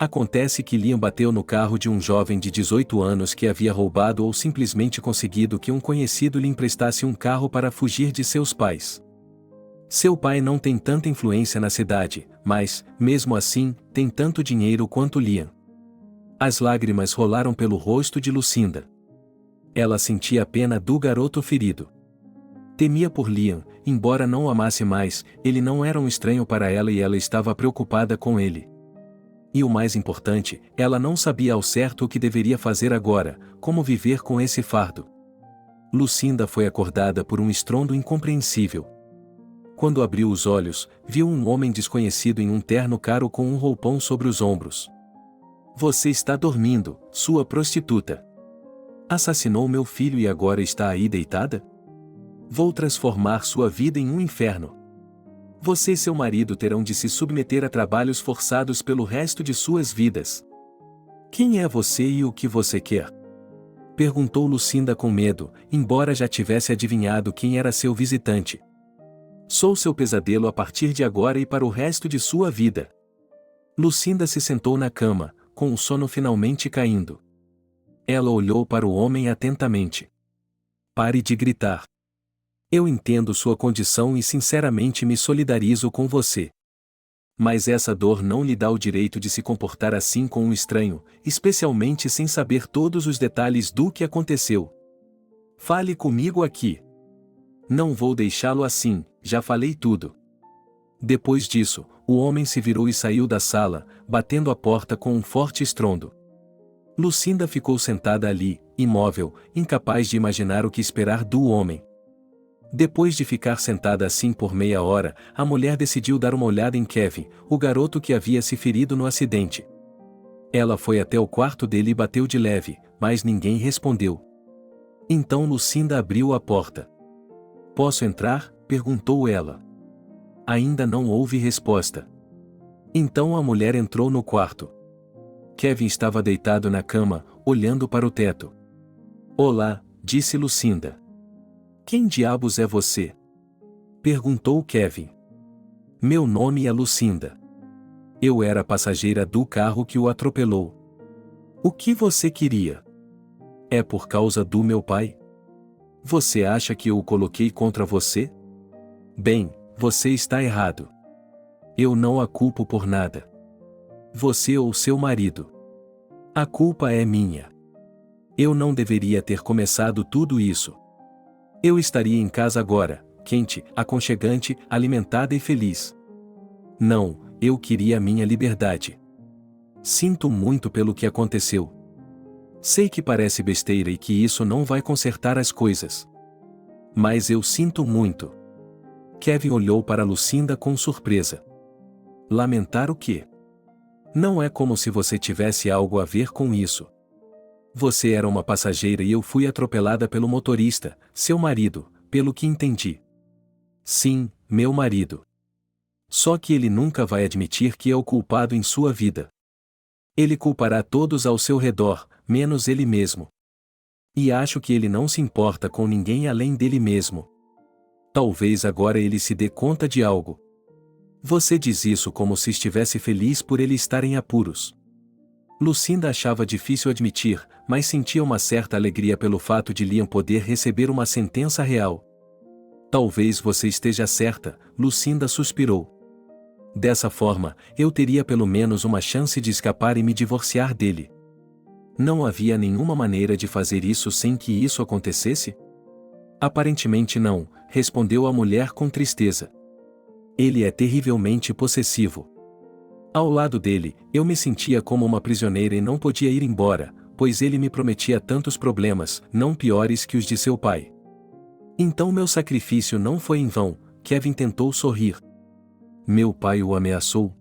Acontece que Liam bateu no carro de um jovem de 18 anos que havia roubado ou simplesmente conseguido que um conhecido lhe emprestasse um carro para fugir de seus pais. Seu pai não tem tanta influência na cidade, mas, mesmo assim, tem tanto dinheiro quanto Liam. As lágrimas rolaram pelo rosto de Lucinda. Ela sentia a pena do garoto ferido. Temia por Liam, embora não o amasse mais, ele não era um estranho para ela e ela estava preocupada com ele. E o mais importante, ela não sabia ao certo o que deveria fazer agora, como viver com esse fardo. Lucinda foi acordada por um estrondo incompreensível. Quando abriu os olhos, viu um homem desconhecido em um terno caro com um roupão sobre os ombros. Você está dormindo, sua prostituta. Assassinou meu filho e agora está aí deitada? Vou transformar sua vida em um inferno. Você e seu marido terão de se submeter a trabalhos forçados pelo resto de suas vidas. Quem é você e o que você quer? Perguntou Lucinda com medo, embora já tivesse adivinhado quem era seu visitante. Sou seu pesadelo a partir de agora e para o resto de sua vida. Lucinda se sentou na cama, com o sono finalmente caindo. Ela olhou para o homem atentamente. Pare de gritar. Eu entendo sua condição e sinceramente me solidarizo com você. Mas essa dor não lhe dá o direito de se comportar assim com um estranho, especialmente sem saber todos os detalhes do que aconteceu. Fale comigo aqui. Não vou deixá-lo assim, já falei tudo. Depois disso, o homem se virou e saiu da sala, batendo a porta com um forte estrondo. Lucinda ficou sentada ali, imóvel, incapaz de imaginar o que esperar do homem. Depois de ficar sentada assim por meia hora, a mulher decidiu dar uma olhada em Kevin, o garoto que havia se ferido no acidente. Ela foi até o quarto dele e bateu de leve, mas ninguém respondeu. Então Lucinda abriu a porta. Posso entrar? Perguntou ela. Ainda não houve resposta. Então a mulher entrou no quarto. Kevin estava deitado na cama, olhando para o teto. Olá, disse Lucinda. Quem diabos é você? Perguntou Kevin. Meu nome é Lucinda. Eu era passageira do carro que o atropelou. O que você queria? É por causa do meu pai? Você acha que eu o coloquei contra você? Bem, você está errado. Eu não a culpo por nada. Você ou seu marido. A culpa é minha. Eu não deveria ter começado tudo isso. Eu estaria em casa agora, quente, aconchegante, alimentada e feliz. Não, eu queria minha liberdade. Sinto muito pelo que aconteceu. Sei que parece besteira e que isso não vai consertar as coisas. Mas eu sinto muito. Kevin olhou para Lucinda com surpresa. Lamentar o quê? Não é como se você tivesse algo a ver com isso. Você era uma passageira e eu fui atropelada pelo motorista, seu marido, pelo que entendi. Sim, meu marido. Só que ele nunca vai admitir que é o culpado em sua vida. Ele culpará todos ao seu redor, menos ele mesmo. E acho que ele não se importa com ninguém além dele mesmo. Talvez agora ele se dê conta de algo. Você diz isso como se estivesse feliz por ele estar em apuros. Lucinda achava difícil admitir, mas sentia uma certa alegria pelo fato de Liam poder receber uma sentença real. Talvez você esteja certa, Lucinda suspirou. Dessa forma, eu teria pelo menos uma chance de escapar e me divorciar dele. Não havia nenhuma maneira de fazer isso sem que isso acontecesse? Aparentemente não, respondeu a mulher com tristeza. Ele é terrivelmente possessivo. Ao lado dele, eu me sentia como uma prisioneira e não podia ir embora, pois ele me prometia tantos problemas, não piores que os de seu pai. Então meu sacrifício não foi em vão, Kevin tentou sorrir. Meu pai o ameaçou?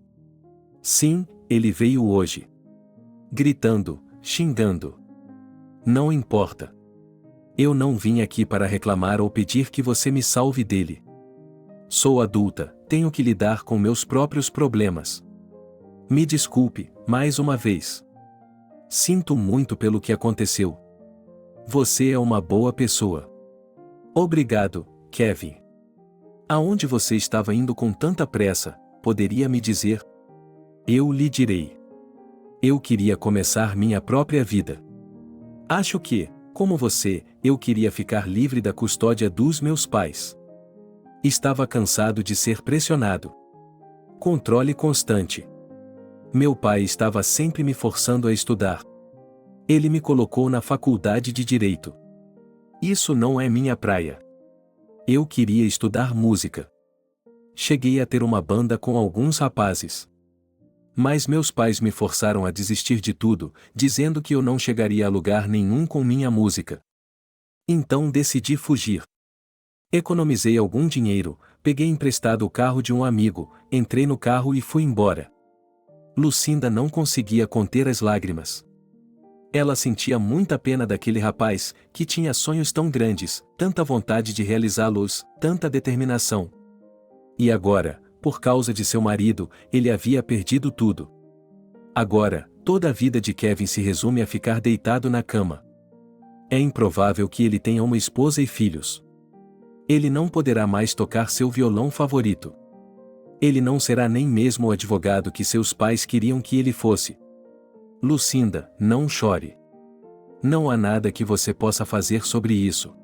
Sim, ele veio hoje. Gritando, xingando. Não importa. Eu não vim aqui para reclamar ou pedir que você me salve dele. Sou adulta, tenho que lidar com meus próprios problemas. Me desculpe, mais uma vez. Sinto muito pelo que aconteceu. Você é uma boa pessoa. Obrigado, Kevin. Aonde você estava indo com tanta pressa, poderia me dizer? Eu lhe direi. Eu queria começar minha própria vida. Acho que, como você, eu queria ficar livre da custódia dos meus pais. Estava cansado de ser pressionado. Controle constante. Meu pai estava sempre me forçando a estudar. Ele me colocou na faculdade de Direito. Isso não é minha praia. Eu queria estudar música. Cheguei a ter uma banda com alguns rapazes. Mas meus pais me forçaram a desistir de tudo, dizendo que eu não chegaria a lugar nenhum com minha música. Então decidi fugir. Economizei algum dinheiro, peguei emprestado o carro de um amigo, entrei no carro e fui embora. Lucinda não conseguia conter as lágrimas. Ela sentia muita pena daquele rapaz, que tinha sonhos tão grandes, tanta vontade de realizá-los, tanta determinação. E agora, Por causa de seu marido, ele havia perdido tudo. Agora, toda a vida de Kevin se resume a ficar deitado na cama. É improvável que ele tenha uma esposa e filhos. Ele não poderá mais tocar seu violão favorito. Ele não será nem mesmo o advogado que seus pais queriam que ele fosse. Lucinda, não chore. Não há nada que você possa fazer sobre isso.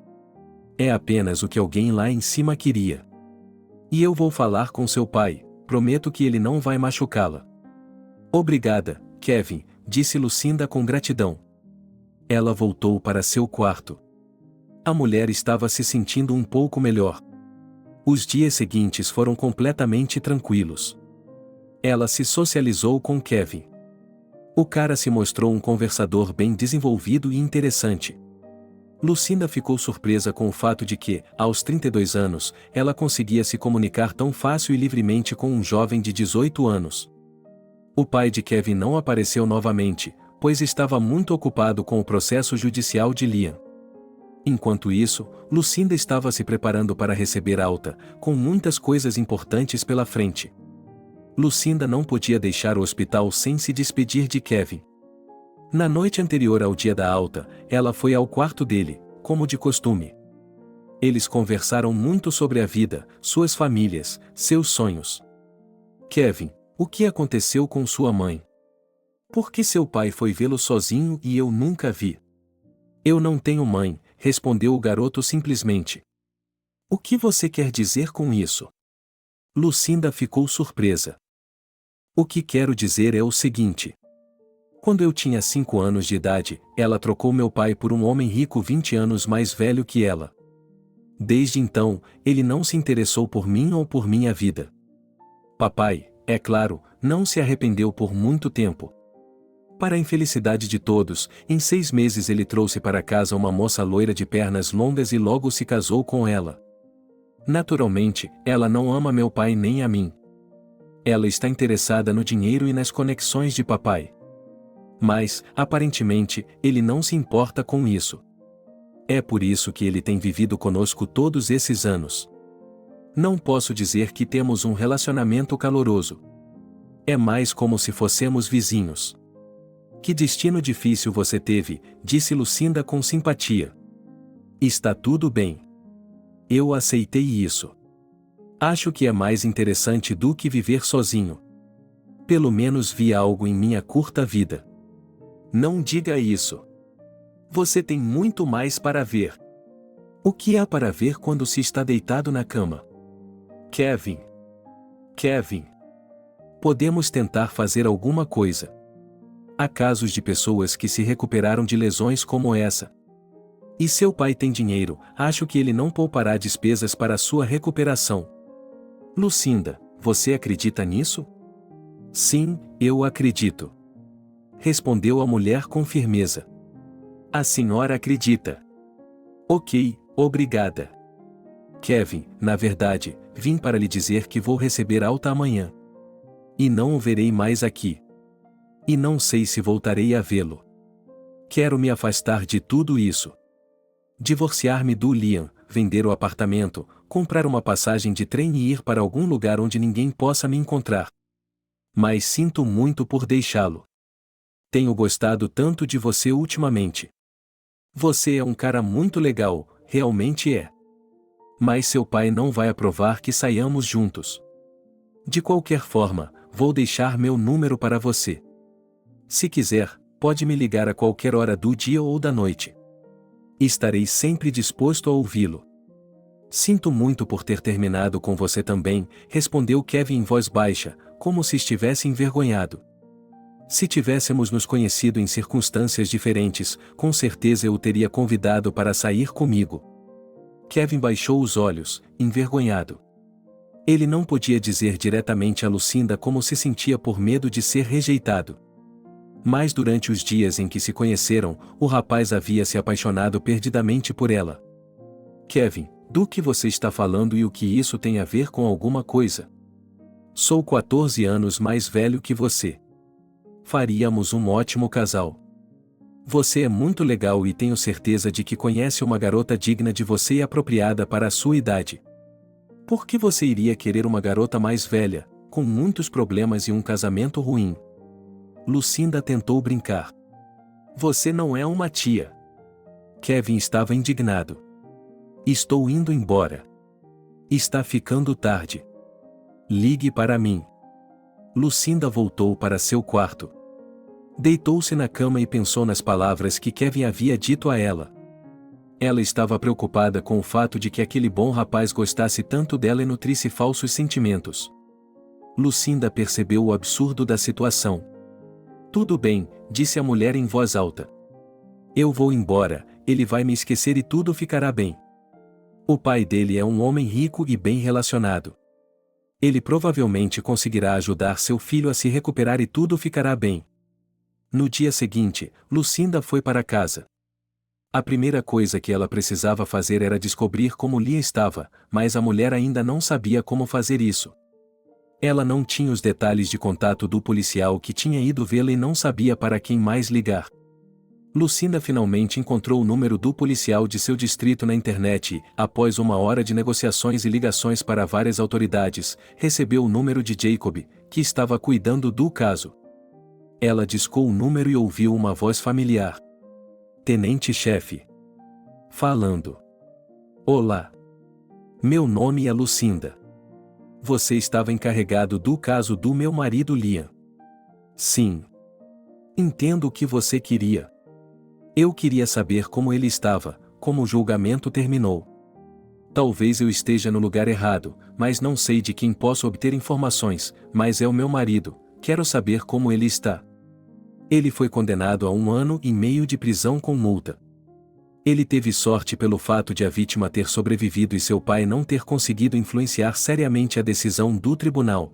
É apenas o que alguém lá em cima queria. E eu vou falar com seu pai, prometo que ele não vai machucá-la. Obrigada, Kevin, disse Lucinda com gratidão. Ela voltou para seu quarto. A mulher estava se sentindo um pouco melhor. Os dias seguintes foram completamente tranquilos. Ela se socializou com Kevin. O cara se mostrou um conversador bem desenvolvido e interessante. Lucinda ficou surpresa com o fato de que, aos 32 anos, ela conseguia se comunicar tão fácil e livremente com um jovem de 18 anos. O pai de Kevin não apareceu novamente, pois estava muito ocupado com o processo judicial de Liam. Enquanto isso, Lucinda estava se preparando para receber alta, com muitas coisas importantes pela frente. Lucinda não podia deixar o hospital sem se despedir de Kevin. Na noite anterior ao dia da alta, ela foi ao quarto dele, como de costume. Eles conversaram muito sobre a vida, suas famílias, seus sonhos. Kevin, o que aconteceu com sua mãe? Por que seu pai foi vê-lo sozinho e eu nunca vi? Eu não tenho mãe, respondeu o garoto simplesmente. O que você quer dizer com isso? Lucinda ficou surpresa. O que quero dizer é o seguinte. Quando eu tinha 5 anos de idade, ela trocou meu pai por um homem rico 20 anos mais velho que ela. Desde então, ele não se interessou por mim ou por minha vida. Papai, é claro, não se arrependeu por muito tempo. Para a infelicidade de todos, em 6 meses ele trouxe para casa uma moça loira de pernas longas e logo se casou com ela. Naturalmente, ela não ama meu pai nem a mim. Ela está interessada no dinheiro e nas conexões de papai. Mas, aparentemente, ele não se importa com isso. É por isso que ele tem vivido conosco todos esses anos. Não posso dizer que temos um relacionamento caloroso. É mais como se fossemos vizinhos. Que destino difícil você teve, disse Lucinda com simpatia. Está tudo bem. Eu aceitei isso. Acho que é mais interessante do que viver sozinho. Pelo menos vi algo em minha curta vida. Não diga isso. Você tem muito mais para ver. O que há para ver quando se está deitado na cama? Kevin. Kevin. Podemos tentar fazer alguma coisa. Há casos de pessoas que se recuperaram de lesões como essa. E seu pai tem dinheiro, acho que ele não poupará despesas para sua recuperação. Lucinda, você acredita nisso? Sim, eu acredito. Respondeu a mulher com firmeza. A senhora acredita. Ok, obrigada. Kevin, na verdade, vim para lhe dizer que vou receber alta amanhã. E não o verei mais aqui. E não sei se voltarei a vê-lo. Quero me afastar de tudo isso. Divorciar-me do Liam, vender o apartamento, comprar uma passagem de trem e ir para algum lugar onde ninguém possa me encontrar. Mas sinto muito por deixá-lo. Tenho gostado tanto de você ultimamente. Você é um cara muito legal, realmente é. Mas seu pai não vai aprovar que saiamos juntos. De qualquer forma, vou deixar meu número para você. Se quiser, pode me ligar a qualquer hora do dia ou da noite. Estarei sempre disposto a ouvi-lo. Sinto muito por ter terminado com você também, respondeu Kevin em voz baixa, como se estivesse envergonhado. Se tivéssemos nos conhecido em circunstâncias diferentes, com certeza eu o teria convidado para sair comigo. Kevin baixou os olhos, envergonhado. Ele não podia dizer diretamente a Lucinda como se sentia por medo de ser rejeitado. Mas durante os dias em que se conheceram, o rapaz havia se apaixonado perdidamente por ela. Kevin, do que você está falando e o que isso tem a ver com alguma coisa? Sou 14 anos mais velho que você. Faríamos um ótimo casal. Você é muito legal e tenho certeza de que conhece uma garota digna de você e apropriada para a sua idade. Por que você iria querer uma garota mais velha, com muitos problemas e um casamento ruim? Lucinda tentou brincar. Você não é uma tia. Kevin estava indignado. Estou indo embora. Está ficando tarde. Ligue para mim. Lucinda voltou para seu quarto. Deitou-se na cama e pensou nas palavras que Kevin havia dito a ela. Ela estava preocupada com o fato de que aquele bom rapaz gostasse tanto dela e nutrisse falsos sentimentos. Lucinda percebeu o absurdo da situação. Tudo bem, disse a mulher em voz alta. Eu vou embora, ele vai me esquecer e tudo ficará bem. O pai dele é um homem rico e bem relacionado. Ele provavelmente conseguirá ajudar seu filho a se recuperar e tudo ficará bem. No dia seguinte, Lucinda foi para casa. A primeira coisa que ela precisava fazer era descobrir como Lia estava, mas a mulher ainda não sabia como fazer isso. Ela não tinha os detalhes de contato do policial que tinha ido vê-la e não sabia para quem mais ligar. Lucinda finalmente encontrou o número do policial de seu distrito na internet e, após uma hora de negociações e ligações para várias autoridades, recebeu o número de Jacob, que estava cuidando do caso. Ela discou o número e ouviu uma voz familiar. Tenente-chefe. Falando. Olá. Meu nome é Lucinda. Você estava encarregado do caso do meu marido Liam. Sim. Entendo o que você queria. Eu queria saber como ele estava, como o julgamento terminou. Talvez eu esteja no lugar errado, mas não sei de quem posso obter informações, mas é o meu marido, quero saber como ele está. Ele foi condenado a 1 ano e meio de prisão com multa. Ele teve sorte pelo fato de a vítima ter sobrevivido e seu pai não ter conseguido influenciar seriamente a decisão do tribunal.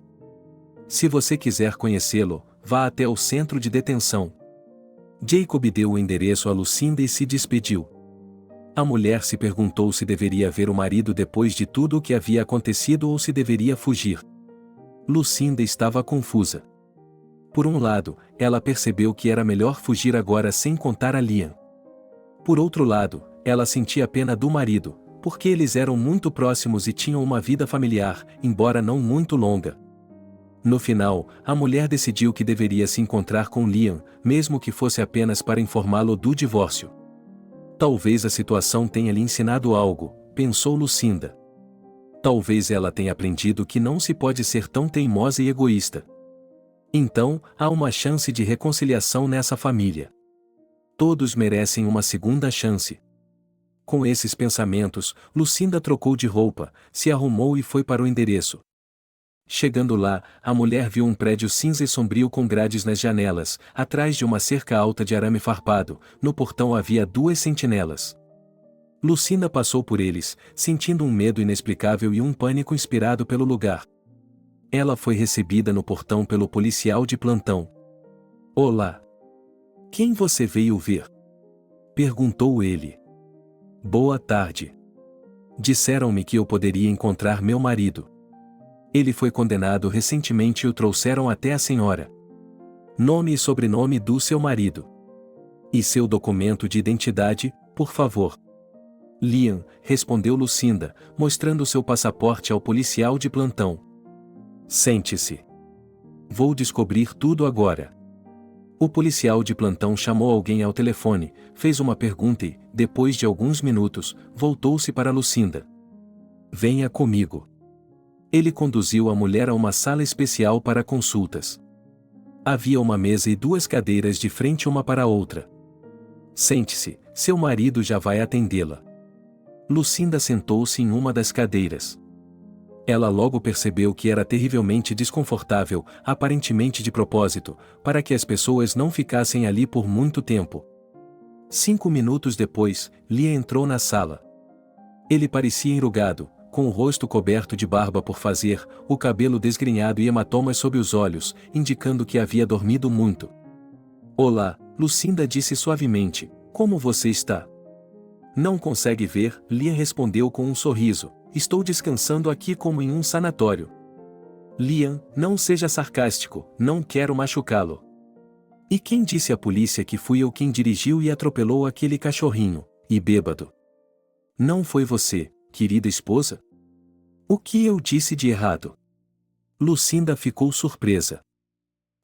Se você quiser conhecê-lo, vá até o centro de detenção. Jacob deu o endereço a Lucinda e se despediu. A mulher se perguntou se deveria ver o marido depois de tudo o que havia acontecido ou se deveria fugir. Lucinda estava confusa. Por um lado, ela percebeu que era melhor fugir agora sem contar a Liam. Por outro lado, ela sentia pena do marido, porque eles eram muito próximos e tinham uma vida familiar, embora não muito longa. No final, a mulher decidiu que deveria se encontrar com Liam, mesmo que fosse apenas para informá-lo do divórcio. Talvez a situação tenha lhe ensinado algo, pensou Lucinda. Talvez ela tenha aprendido que não se pode ser tão teimosa e egoísta. Então, há uma chance de reconciliação nessa família. Todos merecem uma segunda chance. Com esses pensamentos, Lucinda trocou de roupa, se arrumou e foi para o endereço. Chegando lá, a mulher viu um prédio cinza e sombrio com grades nas janelas, atrás de uma cerca alta de arame farpado, no portão havia 2 sentinelas. Lucinda passou por eles, sentindo um medo inexplicável e um pânico inspirado pelo lugar. Ela foi recebida no portão pelo policial de plantão. Olá. Quem você veio ver? Perguntou ele. Boa tarde. Disseram-me que eu poderia encontrar meu marido. Ele foi condenado recentemente e o trouxeram até a senhora. Nome e sobrenome do seu marido. E seu documento de identidade, por favor. Liam, respondeu Lucinda, mostrando seu passaporte ao policial de plantão. Sente-se. Vou descobrir tudo agora. O policial de plantão chamou alguém ao telefone, fez uma pergunta e, depois de alguns minutos, voltou-se para Lucinda. Venha comigo. Ele conduziu a mulher a uma sala especial para consultas. Havia uma mesa e 2 cadeiras de frente uma para a outra. Sente-se, seu marido já vai atendê-la. Lucinda sentou-se em uma das cadeiras. Ela logo percebeu que era terrivelmente desconfortável, aparentemente de propósito, para que as pessoas não ficassem ali por muito tempo. 5 minutos depois, Lia entrou na sala. Ele parecia enrugado, com o rosto coberto de barba por fazer, o cabelo desgrenhado e hematomas sob os olhos, indicando que havia dormido muito. Olá, Lucinda disse suavemente, como você está? Não consegue ver, Lia respondeu com um sorriso. Estou descansando aqui como em um sanatório. Liam, não seja sarcástico, não quero machucá-lo. E quem disse à polícia que fui eu quem dirigiu e atropelou aquele cachorrinho, e bêbado? Não foi você, querida esposa? O que eu disse de errado? Lucinda ficou surpresa.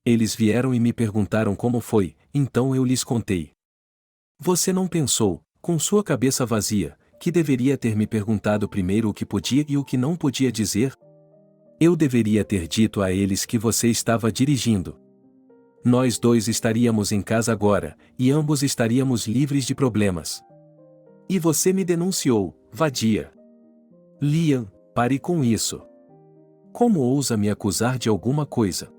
Eles vieram e me perguntaram como foi, então eu lhes contei. Você não pensou, com sua cabeça vazia, que deveria ter me perguntado primeiro o que podia e o que não podia dizer? Eu deveria ter dito a eles que você estava dirigindo. Nós dois estaríamos em casa agora, e ambos estaríamos livres de problemas. E você me denunciou, vadia. Liam, pare com isso. Como ousa me acusar de alguma coisa?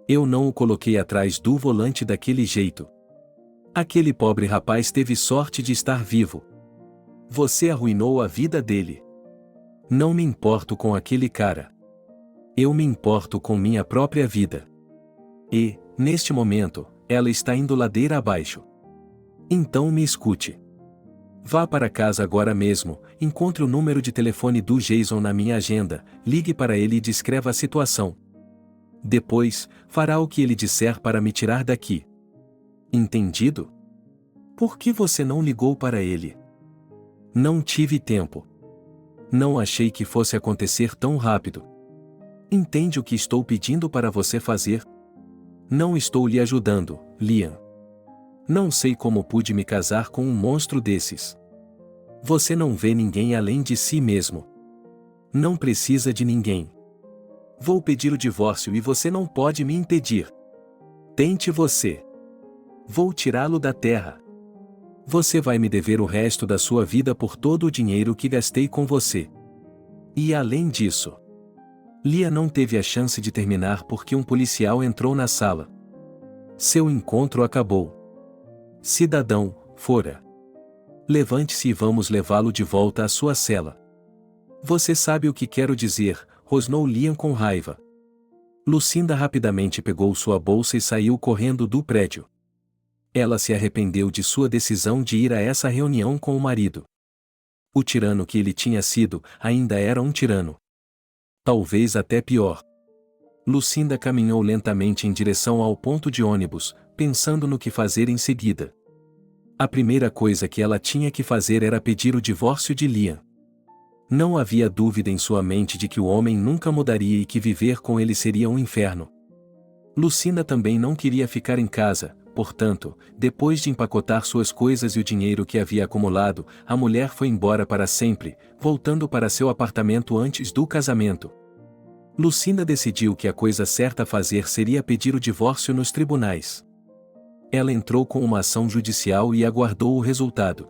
Eu não o coloquei atrás do volante daquele jeito. Aquele pobre rapaz teve sorte de estar vivo. Você arruinou a vida dele. Não me importo com aquele cara. Eu me importo com minha própria vida. E, neste momento, ela está indo ladeira abaixo. Então me escute. Vá para casa agora mesmo, encontre o número de telefone do Jason na minha agenda, ligue para ele e descreva a situação. Depois, fará o que ele disser para me tirar daqui. Entendido? Por que você não ligou para ele? Não tive tempo. Não achei que fosse acontecer tão rápido. Entende o que estou pedindo para você fazer? Não estou lhe ajudando, Liam. Não sei como pude me casar com um monstro desses. Você não vê ninguém além de si mesmo. Não precisa de ninguém. Vou pedir o divórcio e você não pode me impedir. Tente você. Vou tirá-lo da terra. Você vai me dever o resto da sua vida por todo o dinheiro que gastei com você. E além disso, Lia não teve a chance de terminar porque um policial entrou na sala. Seu encontro acabou. Cidadão, fora. Levante-se e vamos levá-lo de volta à sua cela. Você sabe o que quero dizer, rosnou Liam com raiva. Lucinda rapidamente pegou sua bolsa e saiu correndo do prédio. Ela se arrependeu de sua decisão de ir a essa reunião com o marido. O tirano que ele tinha sido, ainda era um tirano. Talvez até pior. Lucinda caminhou lentamente em direção ao ponto de ônibus, pensando no que fazer em seguida. A primeira coisa que ela tinha que fazer era pedir o divórcio de Liam. Não havia dúvida em sua mente de que o homem nunca mudaria e que viver com ele seria um inferno. Lucinda também não queria ficar em casa, portanto, depois de empacotar suas coisas e o dinheiro que havia acumulado, a mulher foi embora para sempre, voltando para seu apartamento antes do casamento. Lucinda decidiu que a coisa certa a fazer seria pedir o divórcio nos tribunais. Ela entrou com uma ação judicial e aguardou o resultado.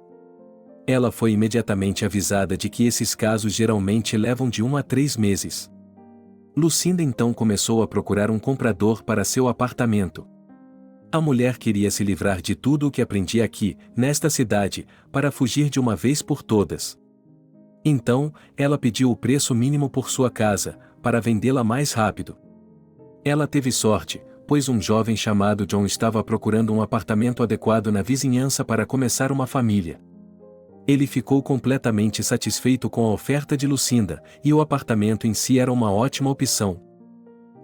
Ela foi imediatamente avisada de que esses casos geralmente levam de 1 a 3 meses. Lucinda então começou a procurar um comprador para seu apartamento. A mulher queria se livrar de tudo o que aprendia aqui, nesta cidade, para fugir de uma vez por todas. Então, ela pediu o preço mínimo por sua casa, para vendê-la mais rápido. Ela teve sorte, pois um jovem chamado John estava procurando um apartamento adequado na vizinhança para começar uma família. Ele ficou completamente satisfeito com a oferta de Lucinda, e o apartamento em si era uma ótima opção.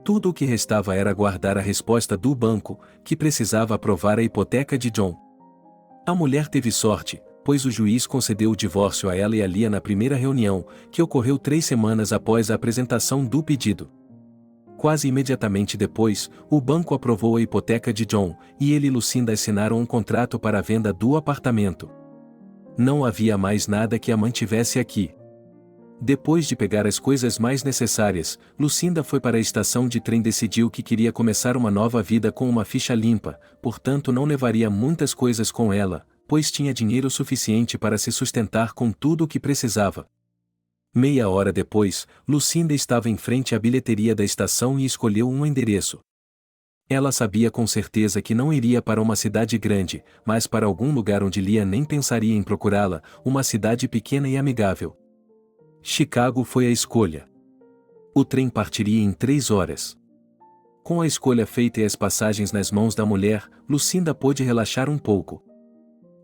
Tudo o que restava era aguardar a resposta do banco, que precisava aprovar a hipoteca de John. A mulher teve sorte, pois o juiz concedeu o divórcio a ela e a Lia na primeira reunião, que ocorreu 3 semanas após a apresentação do pedido. Quase imediatamente depois, o banco aprovou a hipoteca de John, e ele e Lucinda assinaram um contrato para a venda do apartamento. Não havia mais nada que a mantivesse aqui. Depois de pegar as coisas mais necessárias, Lucinda foi para a estação de trem e decidiu que queria começar uma nova vida com uma ficha limpa, portanto não levaria muitas coisas com ela, pois tinha dinheiro suficiente para se sustentar com tudo o que precisava. Meia hora depois, Lucinda estava em frente à bilheteria da estação e escolheu um endereço. Ela sabia com certeza que não iria para uma cidade grande, mas para algum lugar onde Lia nem pensaria em procurá-la, uma cidade pequena e amigável. Chicago foi a escolha. O trem partiria em 3 horas. Com a escolha feita e as passagens nas mãos da mulher, Lucinda pôde relaxar um pouco.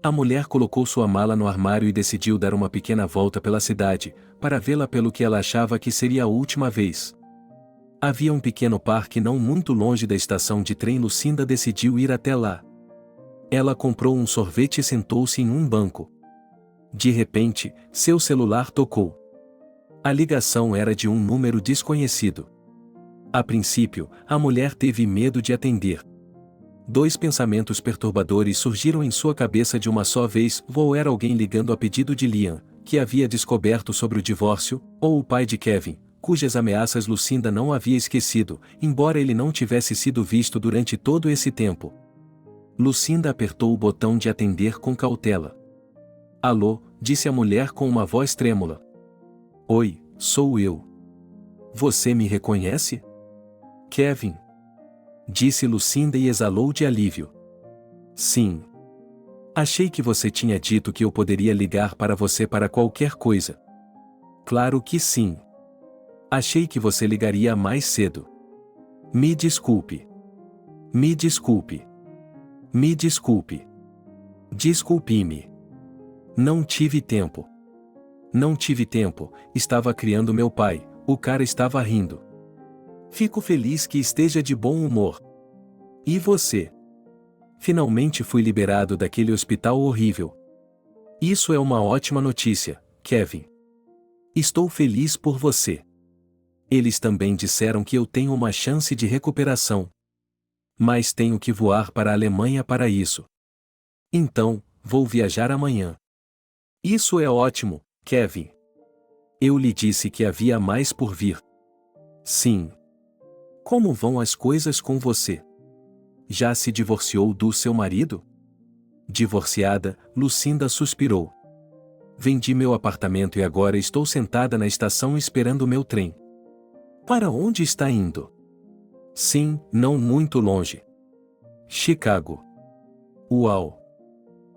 A mulher colocou sua mala no armário e decidiu dar uma pequena volta pela cidade, para vê-la pelo que ela achava que seria a última vez. Havia um pequeno parque não muito longe da estação de trem. Lucinda decidiu ir até lá. Ela comprou um sorvete e sentou-se em um banco. De repente, seu celular tocou. A ligação era de um número desconhecido. A princípio, a mulher teve medo de atender. Dois pensamentos perturbadores surgiram em sua cabeça de uma só vez: ou era alguém ligando a pedido de Liam, que havia descoberto sobre o divórcio, ou o pai de Kevin, cujas ameaças Lucinda não havia esquecido, embora ele não tivesse sido visto durante todo esse tempo. Lucinda apertou o botão de atender com cautela. Alô, disse a mulher com uma voz trêmula. Oi, sou eu. Você me reconhece? Kevin. Disse Lucinda e exalou de alívio. Sim. Achei que você tinha dito que eu poderia ligar para você para qualquer coisa. Claro que sim. Achei que você ligaria mais cedo. Me desculpe. Me desculpe. Me desculpe. Desculpe-me. Não tive tempo. Não tive tempo, estava criando meu pai, o cara estava rindo. Fico feliz que esteja de bom humor. E você? Finalmente fui liberado daquele hospital horrível. Isso é uma ótima notícia, Kevin. Estou feliz por você. Eles também disseram que eu tenho uma chance de recuperação. Mas tenho que voar para a Alemanha para isso. Então, vou viajar amanhã. Isso é ótimo, Kevin. Eu lhe disse que havia mais por vir. Sim. Como vão as coisas com você? Já se divorciou do seu marido? Divorciada, Lucinda suspirou. Vendi meu apartamento e agora estou sentada na estação esperando meu trem. Para onde está indo? Sim, não muito longe. Chicago. Uau!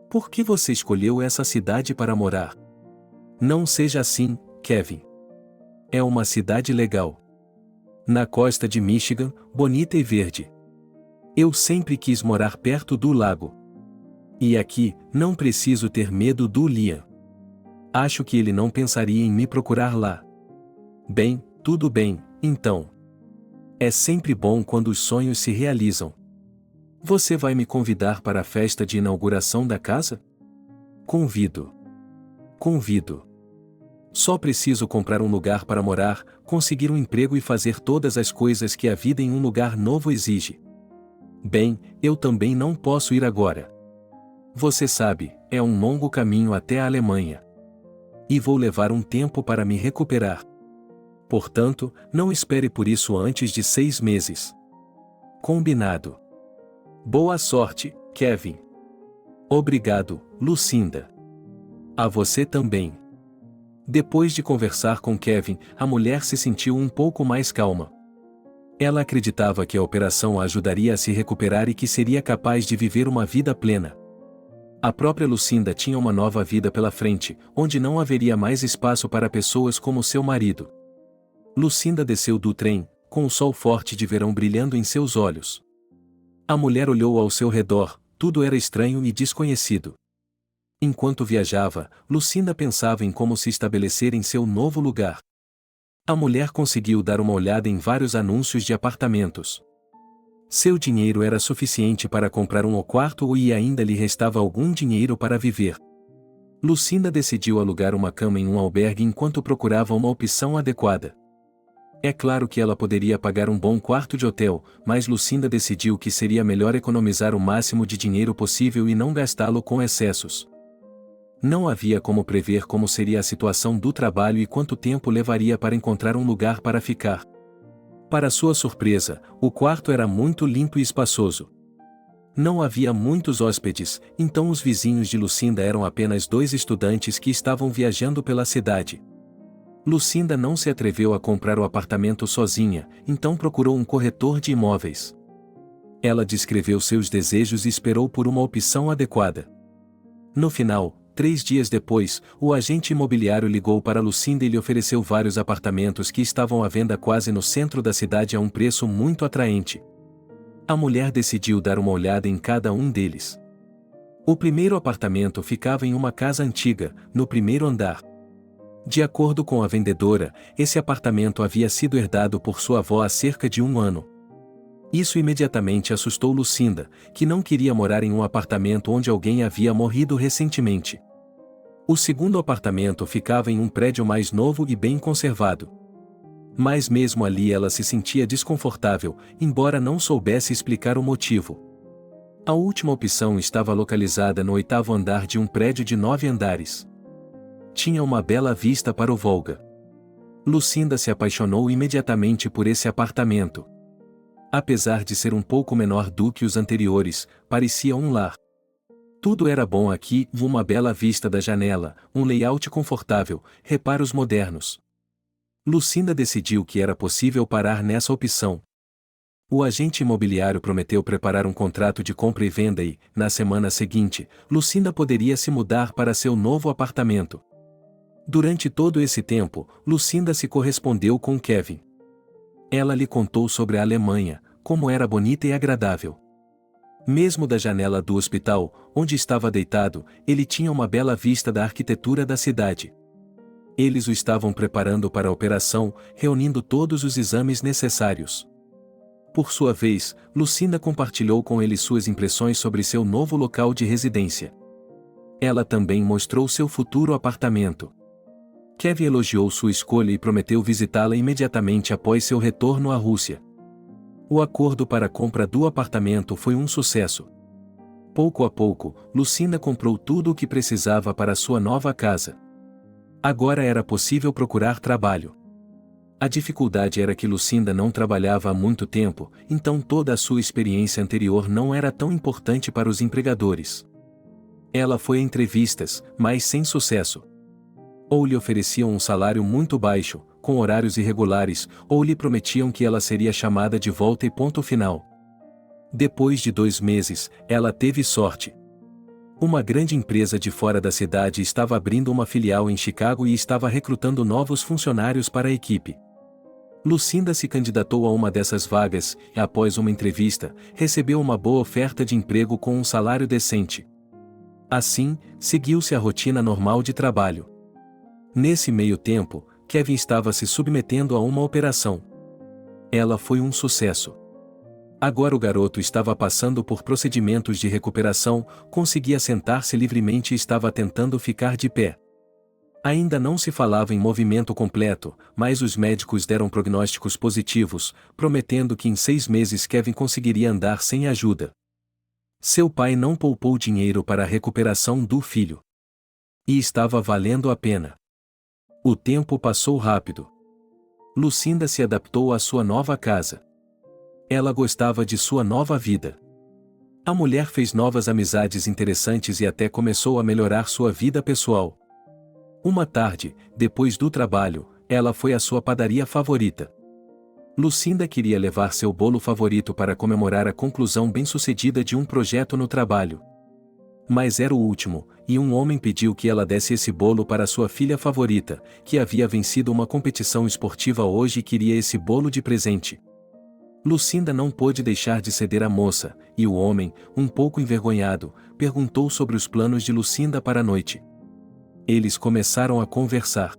Por que você escolheu essa cidade para morar? Não seja assim, Kevin. É uma cidade legal. Na costa de Michigan, bonita e verde. Eu sempre quis morar perto do lago. E aqui, não preciso ter medo do Liam. Acho que ele não pensaria em me procurar lá. Bem, tudo bem, então. É sempre bom quando os sonhos se realizam. Você vai me convidar para a festa de inauguração da casa? Convido. Convido. Só preciso comprar um lugar para morar, conseguir um emprego e fazer todas as coisas que a vida em um lugar novo exige. Bem, eu também não posso ir agora. Você sabe, é um longo caminho até a Alemanha. E vou levar um tempo para me recuperar. Portanto, não espere por isso antes de 6 meses. Combinado. Boa sorte, Kevin. Obrigado, Lucinda. A você também. Depois de conversar com Kevin, a mulher se sentiu um pouco mais calma. Ela acreditava que a operação a ajudaria a se recuperar e que seria capaz de viver uma vida plena. A própria Lucinda tinha uma nova vida pela frente, onde não haveria mais espaço para pessoas como seu marido. Lucinda desceu do trem, com o sol forte de verão brilhando em seus olhos. A mulher olhou ao seu redor, tudo era estranho e desconhecido. Enquanto viajava, Lucinda pensava em como se estabelecer em seu novo lugar. A mulher conseguiu dar uma olhada em vários anúncios de apartamentos. Seu dinheiro era suficiente para comprar um quarto e ainda lhe restava algum dinheiro para viver. Lucinda decidiu alugar uma cama em um albergue enquanto procurava uma opção adequada. É claro que ela poderia pagar um bom quarto de hotel, mas Lucinda decidiu que seria melhor economizar o máximo de dinheiro possível e não gastá-lo com excessos. Não havia como prever como seria a situação do trabalho e quanto tempo levaria para encontrar um lugar para ficar. Para sua surpresa, o quarto era muito limpo e espaçoso. Não havia muitos hóspedes, então os vizinhos de Lucinda eram apenas 2 estudantes que estavam viajando pela cidade. Lucinda não se atreveu a comprar o apartamento sozinha, então procurou um corretor de imóveis. Ela descreveu seus desejos e esperou por uma opção adequada. No final, 3 dias depois, o agente imobiliário ligou para Lucinda e lhe ofereceu vários apartamentos que estavam à venda quase no centro da cidade a um preço muito atraente. A mulher decidiu dar uma olhada em cada um deles. O primeiro apartamento ficava em uma casa antiga, no primeiro andar. De acordo com a vendedora, esse apartamento havia sido herdado por sua avó há cerca de 1 ano. Isso imediatamente assustou Lucinda, que não queria morar em um apartamento onde alguém havia morrido recentemente. O segundo apartamento ficava em um prédio mais novo e bem conservado. Mas mesmo ali ela se sentia desconfortável, embora não soubesse explicar o motivo. A última opção estava localizada no 8º andar de um prédio de 9 andares. Tinha uma bela vista para o Volga. Lucinda se apaixonou imediatamente por esse apartamento. Apesar de ser um pouco menor do que os anteriores, parecia um lar. Tudo era bom aqui, uma bela vista da janela, um layout confortável, reparos modernos. Lucinda decidiu que era possível parar nessa opção. O agente imobiliário prometeu preparar um contrato de compra e venda e, na semana seguinte, Lucinda poderia se mudar para seu novo apartamento. Durante todo esse tempo, Lucinda se correspondeu com Kevin. Ela lhe contou sobre a Alemanha, como era bonita e agradável. Mesmo da janela do hospital, onde estava deitado, ele tinha uma bela vista da arquitetura da cidade. Eles o estavam preparando para a operação, reunindo todos os exames necessários. Por sua vez, Lucinda compartilhou com ele suas impressões sobre seu novo local de residência. Ela também mostrou seu futuro apartamento. Kevin elogiou sua escolha e prometeu visitá-la imediatamente após seu retorno à Rússia. O acordo para a compra do apartamento foi um sucesso. Pouco a pouco, Lucinda comprou tudo o que precisava para sua nova casa. Agora era possível procurar trabalho. A dificuldade era que Lucinda não trabalhava há muito tempo, então toda a sua experiência anterior não era tão importante para os empregadores. Ela foi a entrevistas, mas sem sucesso. Ou lhe ofereciam um salário muito baixo, com horários irregulares, ou lhe prometiam que ela seria chamada de volta e ponto final. Depois de 2 meses, ela teve sorte. Uma grande empresa de fora da cidade estava abrindo uma filial em Chicago e estava recrutando novos funcionários para a equipe. Lucinda se candidatou a uma dessas vagas e, após uma entrevista, recebeu uma boa oferta de emprego com um salário decente. Assim, seguiu-se a rotina normal de trabalho. Nesse meio tempo, Kevin estava se submetendo a uma operação. Ela foi um sucesso. Agora o garoto estava passando por procedimentos de recuperação, conseguia sentar-se livremente e estava tentando ficar de pé. Ainda não se falava em movimento completo, mas os médicos deram prognósticos positivos, prometendo que em 6 meses Kevin conseguiria andar sem ajuda. Seu pai não poupou dinheiro para a recuperação do filho. E estava valendo a pena. O tempo passou rápido. Lucinda se adaptou à sua nova casa. Ela gostava de sua nova vida. A mulher fez novas amizades interessantes e até começou a melhorar sua vida pessoal. Uma tarde, depois do trabalho, ela foi à sua padaria favorita. Lucinda queria levar seu bolo favorito para comemorar a conclusão bem-sucedida de um projeto no trabalho. Mas era o último, e um homem pediu que ela desse esse bolo para sua filha favorita, que havia vencido uma competição esportiva hoje e queria esse bolo de presente. Lucinda não pôde deixar de ceder à moça, e o homem, um pouco envergonhado, perguntou sobre os planos de Lucinda para a noite. Eles começaram a conversar.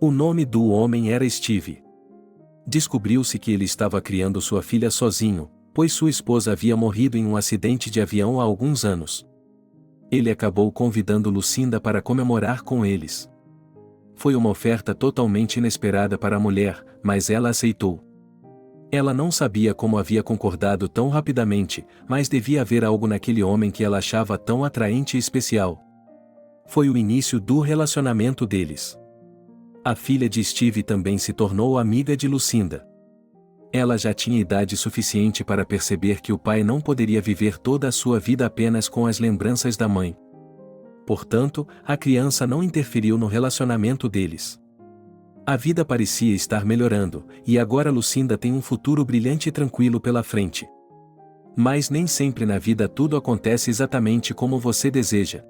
O nome do homem era Steve. Descobriu-se que ele estava criando sua filha sozinho, pois sua esposa havia morrido em um acidente de avião há alguns anos. Ele acabou convidando Lucinda para comemorar com eles. Foi uma oferta totalmente inesperada para a mulher, mas ela aceitou. Ela não sabia como havia concordado tão rapidamente, mas devia haver algo naquele homem que ela achava tão atraente e especial. Foi o início do relacionamento deles. A filha de Steve também se tornou amiga de Lucinda. Ela já tinha idade suficiente para perceber que o pai não poderia viver toda a sua vida apenas com as lembranças da mãe. Portanto, a criança não interferiu no relacionamento deles. A vida parecia estar melhorando, e agora Lucinda tem um futuro brilhante e tranquilo pela frente. Mas nem sempre na vida tudo acontece exatamente como você deseja.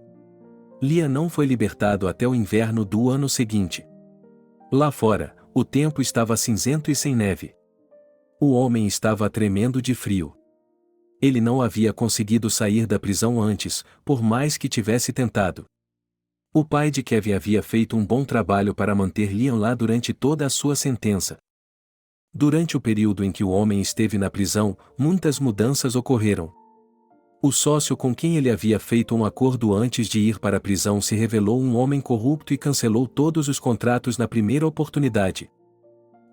Liam não foi libertado até o inverno do ano seguinte. Lá fora, o tempo estava cinzento e sem neve. O homem estava tremendo de frio. Ele não havia conseguido sair da prisão antes, por mais que tivesse tentado. O pai de Kevin havia feito um bom trabalho para manter Liam lá durante toda a sua sentença. Durante o período em que o homem esteve na prisão, muitas mudanças ocorreram. O sócio com quem ele havia feito um acordo antes de ir para a prisão se revelou um homem corrupto e cancelou todos os contratos na primeira oportunidade.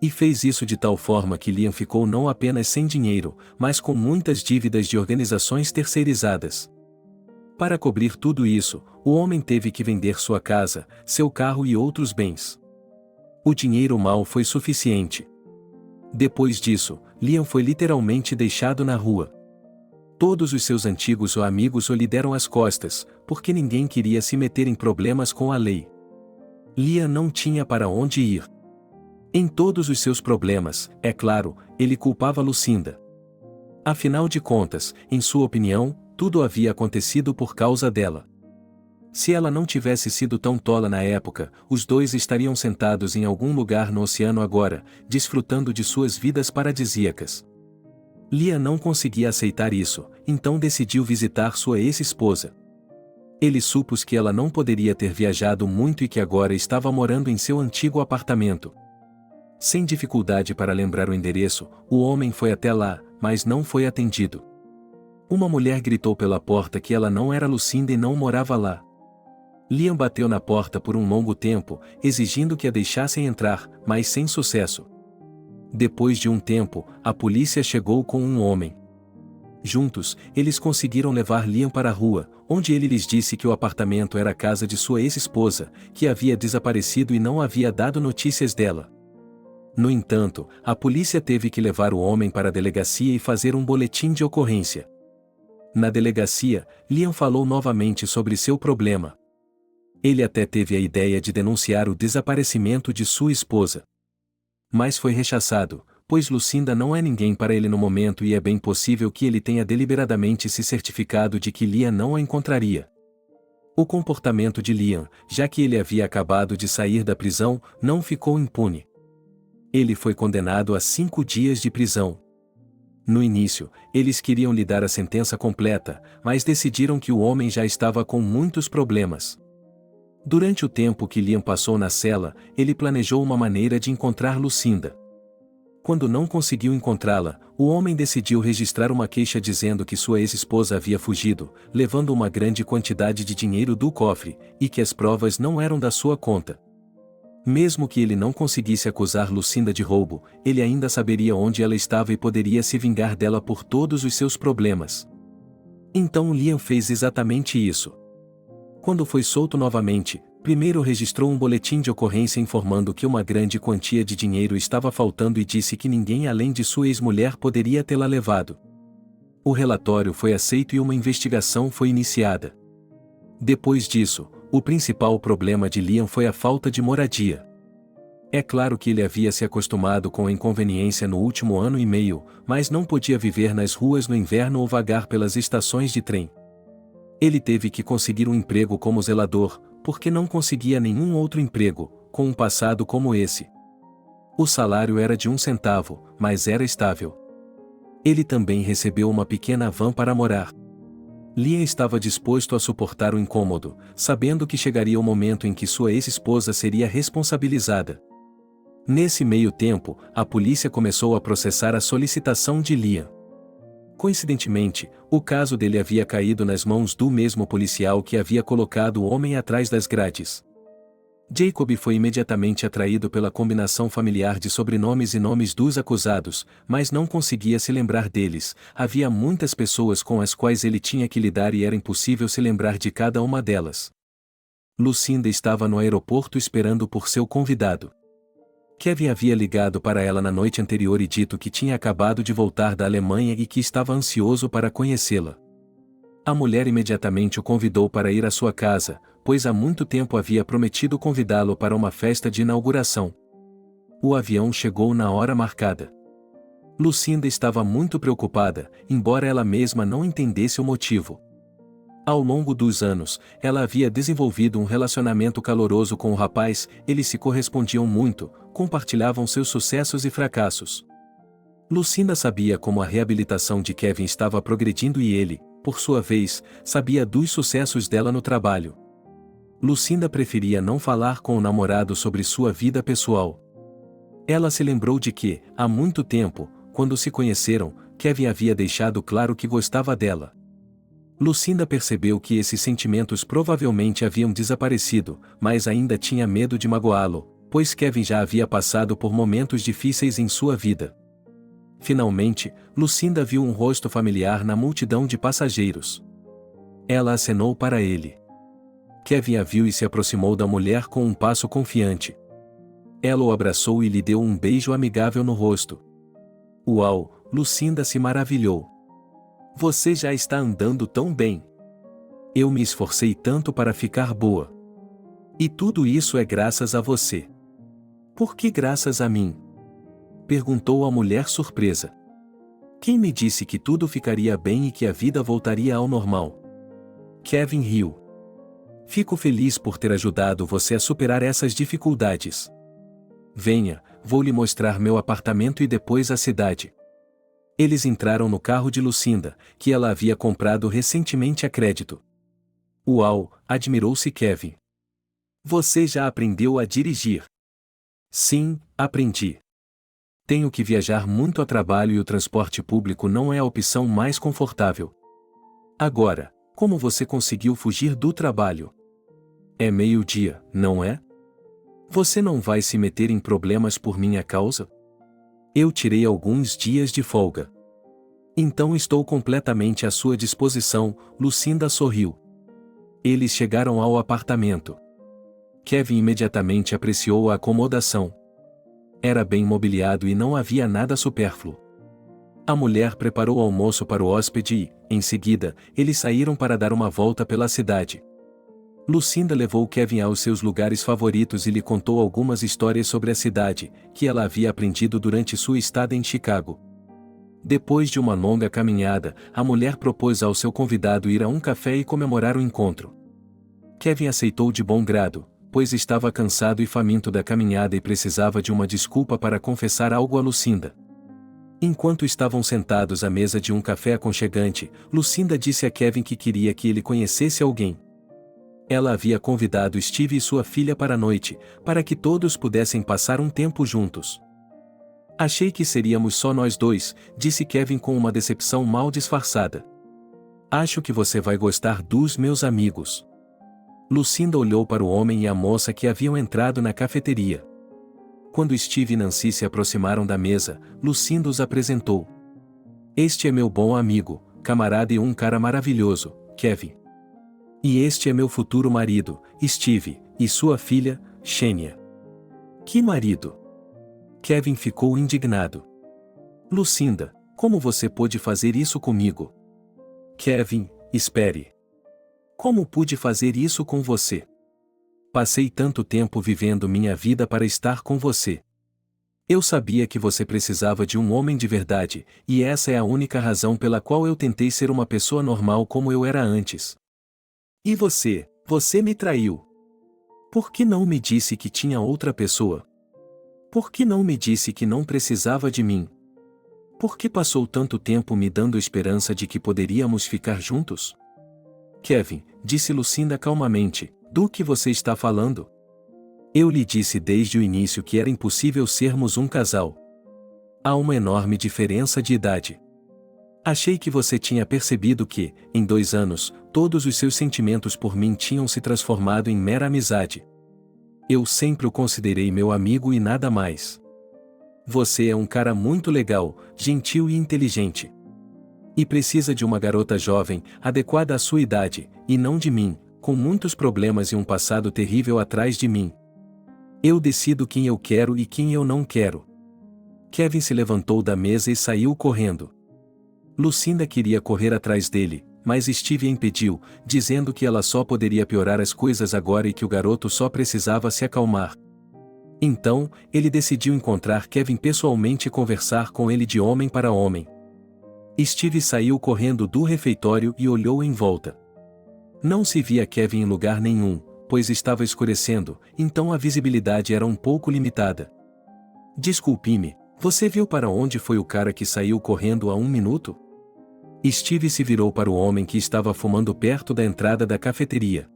E fez isso de tal forma que Liam ficou não apenas sem dinheiro, mas com muitas dívidas de organizações terceirizadas. Para cobrir tudo isso, o homem teve que vender sua casa, seu carro e outros bens. O dinheiro mal foi suficiente. Depois disso, Liam foi literalmente deixado na rua. Todos os seus antigos amigos o lhe deram as costas, porque ninguém queria se meter em problemas com a lei. Liam não tinha para onde ir. Em todos os seus problemas, é claro, ele culpava Lucinda. Afinal de contas, em sua opinião, tudo havia acontecido por causa dela. Se ela não tivesse sido tão tola na época, os dois estariam sentados em algum lugar no oceano agora, desfrutando de suas vidas paradisíacas. Liam não conseguia aceitar isso, então decidiu visitar sua ex-esposa. Ele supôs que ela não poderia ter viajado muito e que agora estava morando em seu antigo apartamento. Sem dificuldade para lembrar o endereço, o homem foi até lá, mas não foi atendido. Uma mulher gritou pela porta que ela não era Lucinda e não morava lá. Liam bateu na porta por um longo tempo, exigindo que a deixassem entrar, mas sem sucesso. Depois de um tempo, a polícia chegou com um homem. Juntos, eles conseguiram levar Liam para a rua, onde ele lhes disse que o apartamento era a casa de sua ex-esposa, que havia desaparecido e não havia dado notícias dela. No entanto, a polícia teve que levar o homem para a delegacia e fazer um boletim de ocorrência. Na delegacia, Liam falou novamente sobre seu problema. Ele até teve a ideia de denunciar o desaparecimento de sua esposa. Mas foi rechaçado, pois Lucinda não é ninguém para ele no momento e é bem possível que ele tenha deliberadamente se certificado de que Liam não a encontraria. O comportamento de Liam, já que ele havia acabado de sair da prisão, não ficou impune. Ele foi condenado a 5 dias de prisão. No início, eles queriam lhe dar a sentença completa, mas decidiram que o homem já estava com muitos problemas. Durante o tempo que Liam passou na cela, ele planejou uma maneira de encontrar Lucinda. Quando não conseguiu encontrá-la, o homem decidiu registrar uma queixa dizendo que sua ex-esposa havia fugido, levando uma grande quantidade de dinheiro do cofre, e que as provas não eram da sua conta. Mesmo que ele não conseguisse acusar Lucinda de roubo, ele ainda saberia onde ela estava e poderia se vingar dela por todos os seus problemas. Então Liam fez exatamente isso. Quando foi solto novamente, primeiro registrou um boletim de ocorrência informando que uma grande quantia de dinheiro estava faltando e disse que ninguém além de sua ex-mulher poderia tê-la levado. O relatório foi aceito e uma investigação foi iniciada. Depois disso, o principal problema de Liam foi a falta de moradia. É claro que ele havia se acostumado com a inconveniência no último ano e meio, mas não podia viver nas ruas no inverno ou vagar pelas estações de trem. Ele teve que conseguir um emprego como zelador, porque não conseguia nenhum outro emprego, com um passado como esse. O salário era de 1 centavo, mas era estável. Ele também recebeu uma pequena van para morar. Liam estava disposto a suportar o incômodo, sabendo que chegaria o momento em que sua ex-esposa seria responsabilizada. Nesse meio tempo, a polícia começou a processar a solicitação de Liam. Coincidentemente, o caso dele havia caído nas mãos do mesmo policial que havia colocado o homem atrás das grades. Jacob foi imediatamente atraído pela combinação familiar de sobrenomes e nomes dos acusados, mas não conseguia se lembrar deles. Havia muitas pessoas com as quais ele tinha que lidar e era impossível se lembrar de cada uma delas. Lucinda estava no aeroporto esperando por seu convidado. Kevin havia ligado para ela na noite anterior e dito que tinha acabado de voltar da Alemanha e que estava ansioso para conhecê-la. A mulher imediatamente o convidou para ir à sua casa, pois há muito tempo havia prometido convidá-lo para uma festa de inauguração. O avião chegou na hora marcada. Lucinda estava muito preocupada, embora ela mesma não entendesse o motivo. Ao longo dos anos, ela havia desenvolvido um relacionamento caloroso com o rapaz, eles se correspondiam muito, compartilhavam seus sucessos e fracassos. Lucinda sabia como a reabilitação de Kevin estava progredindo e ele, por sua vez, sabia dos sucessos dela no trabalho. Lucinda preferia não falar com o namorado sobre sua vida pessoal. Ela se lembrou de que, há muito tempo, quando se conheceram, Kevin havia deixado claro que gostava dela. Lucinda percebeu que esses sentimentos provavelmente haviam desaparecido, mas ainda tinha medo de magoá-lo, pois Kevin já havia passado por momentos difíceis em sua vida. Finalmente, Lucinda viu um rosto familiar na multidão de passageiros. Ela acenou para ele. Kevin a viu e se aproximou da mulher com um passo confiante. Ela o abraçou e lhe deu um beijo amigável no rosto. Uau, Lucinda se maravilhou. Você já está andando tão bem. Eu me esforcei tanto para ficar boa. E tudo isso é graças a você. Por que graças a mim? Perguntou a mulher surpresa. Quem me disse que tudo ficaria bem e que a vida voltaria ao normal? Kevin riu. Fico feliz por ter ajudado você a superar essas dificuldades. Venha, vou lhe mostrar meu apartamento e depois a cidade. Eles entraram no carro de Lucinda, que ela havia comprado recentemente a crédito. Uau, admirou-se Kevin. Você já aprendeu a dirigir? Sim, aprendi. Tenho que viajar muito a trabalho e o transporte público não é a opção mais confortável. Agora, como você conseguiu fugir do trabalho? É meio-dia, não é? Você não vai se meter em problemas por minha causa? Eu tirei alguns dias de folga. Então estou completamente à sua disposição, Lucinda sorriu. Eles chegaram ao apartamento. Kevin imediatamente apreciou a acomodação. Era bem mobiliado e não havia nada supérfluo. A mulher preparou o almoço para o hóspede e, em seguida, eles saíram para dar uma volta pela cidade. Lucinda levou Kevin aos seus lugares favoritos e lhe contou algumas histórias sobre a cidade, que ela havia aprendido durante sua estada em Chicago. Depois de uma longa caminhada, a mulher propôs ao seu convidado ir a um café e comemorar o encontro. Kevin aceitou de bom grado, pois estava cansado e faminto da caminhada e precisava de uma desculpa para confessar algo a Lucinda. Enquanto estavam sentados à mesa de um café aconchegante, Lucinda disse a Kevin que queria que ele conhecesse alguém. Ela havia convidado Steve e sua filha para a noite, para que todos pudessem passar um tempo juntos. Achei que seríamos só nós dois, disse Kevin com uma decepção mal disfarçada. Acho que você vai gostar dos meus amigos. Lucinda olhou para o homem e a moça que haviam entrado na cafeteria. Quando Steve e Nancy se aproximaram da mesa, Lucinda os apresentou. Este é meu bom amigo, camarada e um cara maravilhoso, Kevin. E este é meu futuro marido, Steve, e sua filha, Xenia. Que marido? Kevin ficou indignado. Lucinda, como você pôde fazer isso comigo? Kevin, espere. Como pude fazer isso com você? Passei tanto tempo vivendo minha vida para estar com você. Eu sabia que você precisava de um homem de verdade, e essa é a única razão pela qual eu tentei ser uma pessoa normal como eu era antes. E você me traiu. Por que não me disse que tinha outra pessoa? Por que não me disse que não precisava de mim? Por que passou tanto tempo me dando esperança de que poderíamos ficar juntos? Kevin, disse Lucinda calmamente, do que você está falando? Eu lhe disse desde o início que era impossível sermos um casal. Há uma enorme diferença de idade. Achei que você tinha percebido que, em 2 anos, todos os seus sentimentos por mim tinham se transformado em mera amizade. Eu sempre o considerei meu amigo e nada mais. Você é um cara muito legal, gentil e inteligente. E precisa de uma garota jovem, adequada à sua idade, e não de mim, com muitos problemas e um passado terrível atrás de mim. Eu decido quem eu quero e quem eu não quero. Kevin se levantou da mesa e saiu correndo. Lucinda queria correr atrás dele, mas Steve a impediu, dizendo que ela só poderia piorar as coisas agora e que o garoto só precisava se acalmar. Então, ele decidiu encontrar Kevin pessoalmente e conversar com ele de homem para homem. Steve saiu correndo do refeitório e olhou em volta. Não se via Kevin em lugar nenhum, pois estava escurecendo, então a visibilidade era um pouco limitada. Desculpe-me, você viu para onde foi o cara que saiu correndo há 1 minuto? Steve se virou para o homem que estava fumando perto da entrada da cafeteria.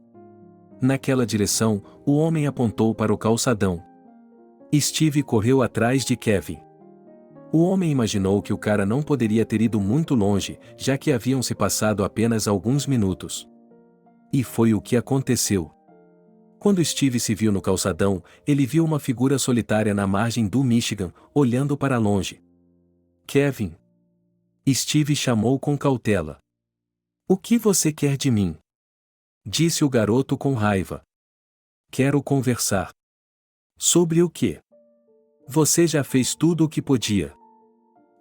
Naquela direção, o homem apontou para o calçadão. Steve correu atrás de Kevin. O homem imaginou que o cara não poderia ter ido muito longe, já que haviam se passado apenas alguns minutos. E foi o que aconteceu. Quando Steve se viu no calçadão, ele viu uma figura solitária na margem do Michigan, olhando para longe. Kevin. Steve chamou com cautela. O que você quer de mim? Disse o garoto com raiva. Quero conversar. Sobre o quê? Você já fez tudo o que podia.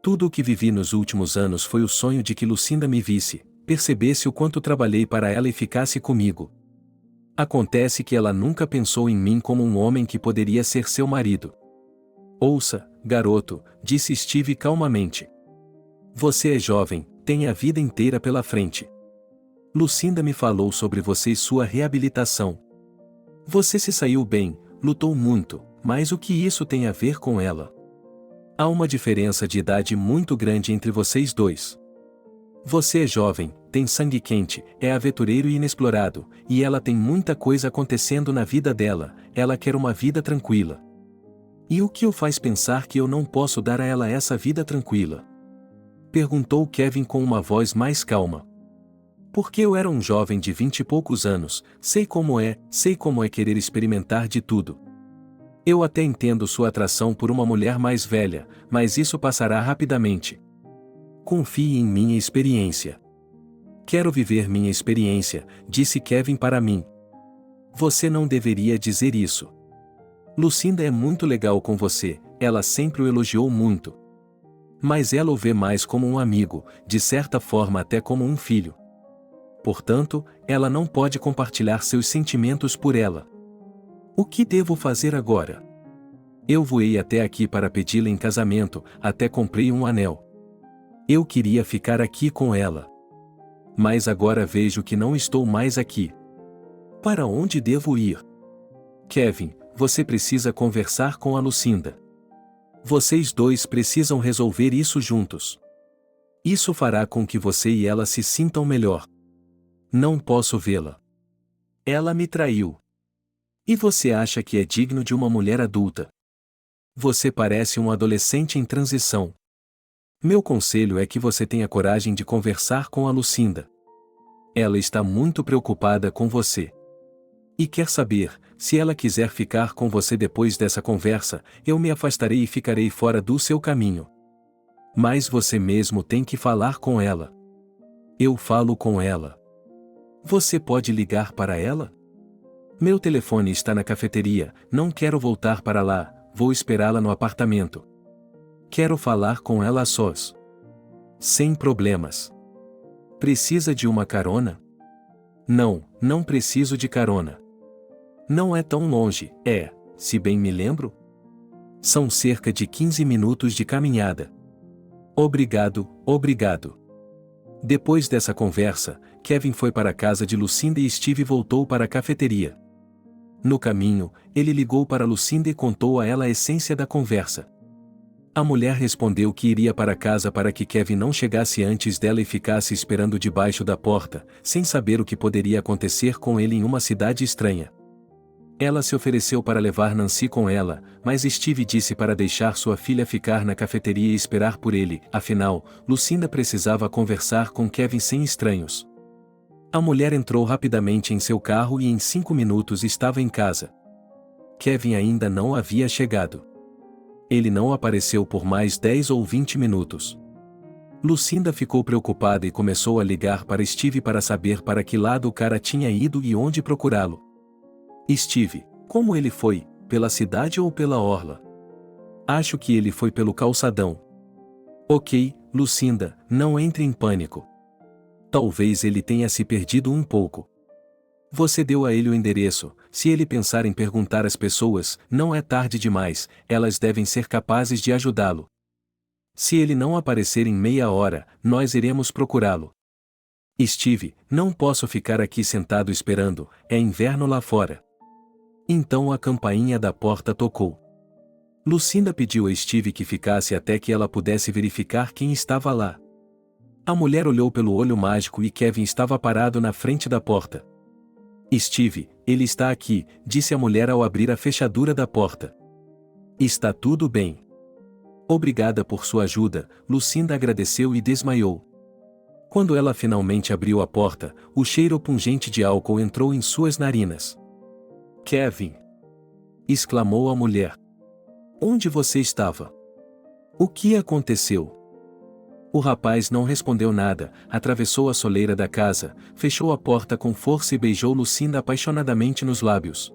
Tudo o que vivi nos últimos anos foi o sonho de que Lucinda me visse, percebesse o quanto trabalhei para ela e ficasse comigo. Acontece que ela nunca pensou em mim como um homem que poderia ser seu marido. Ouça, garoto, disse Steve calmamente. Você é jovem, tem a vida inteira pela frente. Lucinda me falou sobre você e sua reabilitação. Você se saiu bem, lutou muito, mas o que isso tem a ver com ela? Há uma diferença de idade muito grande entre vocês dois. Você é jovem, tem sangue quente, é aventureiro e inexplorado, e ela tem muita coisa acontecendo na vida dela, ela quer uma vida tranquila. E o que o faz pensar que eu não posso dar a ela essa vida tranquila? Perguntou Kevin com uma voz mais calma. Porque eu era um jovem de 20 e poucos anos, sei como é querer experimentar de tudo. Eu até entendo sua atração por uma mulher mais velha, mas isso passará rapidamente. Confie em minha experiência. Quero viver minha experiência, disse Kevin para mim. Você não deveria dizer isso. Lucinda é muito legal com você, ela sempre o elogiou muito. Mas ela o vê mais como um amigo, de certa forma até como um filho. Portanto, ela não pode compartilhar seus sentimentos por ela. O que devo fazer agora? Eu voei até aqui para pedi-la em casamento, até comprei um anel. Eu queria ficar aqui com ela. Mas agora vejo que não estou mais aqui. Para onde devo ir? Kevin, você precisa conversar com a Lucinda. Vocês dois precisam resolver isso juntos. Isso fará com que você e ela se sintam melhor. Não posso vê-la. Ela me traiu. E você acha que é digno de uma mulher adulta? Você parece um adolescente em transição. Meu conselho é que você tenha coragem de conversar com a Lucinda. Ela está muito preocupada com você. E quer saber, se ela quiser ficar com você depois dessa conversa, eu me afastarei e ficarei fora do seu caminho. Mas você mesmo tem que falar com ela. Eu falo com ela. Você pode ligar para ela? Meu telefone está na cafeteria, não quero voltar para lá, vou esperá-la no apartamento. Quero falar com ela a sós. Sem problemas. Precisa de uma carona? Não, não preciso de carona. Não é tão longe, se bem me lembro? São cerca de 15 minutos de caminhada. Obrigado, obrigado. Depois dessa conversa, Kevin foi para a casa de Lucinda e Steve voltou para a cafeteria. No caminho, ele ligou para Lucinda e contou a ela a essência da conversa. A mulher respondeu que iria para casa para que Kevin não chegasse antes dela e ficasse esperando debaixo da porta, sem saber o que poderia acontecer com ele em uma cidade estranha. Ela se ofereceu para levar Nancy com ela, mas Steve disse para deixar sua filha ficar na cafeteria e esperar por ele, afinal, Lucinda precisava conversar com Kevin sem estranhos. A mulher entrou rapidamente em seu carro e em 5 minutos estava em casa. Kevin ainda não havia chegado. Ele não apareceu por mais 10 ou 20 minutos. Lucinda ficou preocupada e começou a ligar para Steve para saber para que lado o cara tinha ido e onde procurá-lo. Steve, como ele foi, pela cidade ou pela orla? Acho que ele foi pelo calçadão. Ok, Lucinda, não entre em pânico. Talvez ele tenha se perdido um pouco. Você deu a ele o endereço, se ele pensar em perguntar às pessoas, não é tarde demais, elas devem ser capazes de ajudá-lo. Se ele não aparecer em meia hora, nós iremos procurá-lo. Steve, não posso ficar aqui sentado esperando, é inverno lá fora. Então a campainha da porta tocou. Lucinda pediu a Steve que ficasse até que ela pudesse verificar quem estava lá. A mulher olhou pelo olho mágico e Kevin estava parado na frente da porta. Steve, ele está aqui, disse a mulher ao abrir a fechadura da porta. Está tudo bem. Obrigada por sua ajuda, Lucinda agradeceu e desmaiou. Quando ela finalmente abriu a porta, o cheiro pungente de álcool entrou em suas narinas. Kevin! Exclamou a mulher. Onde você estava? O que aconteceu? O rapaz não respondeu nada, atravessou a soleira da casa, fechou a porta com força e beijou Lucinda apaixonadamente nos lábios.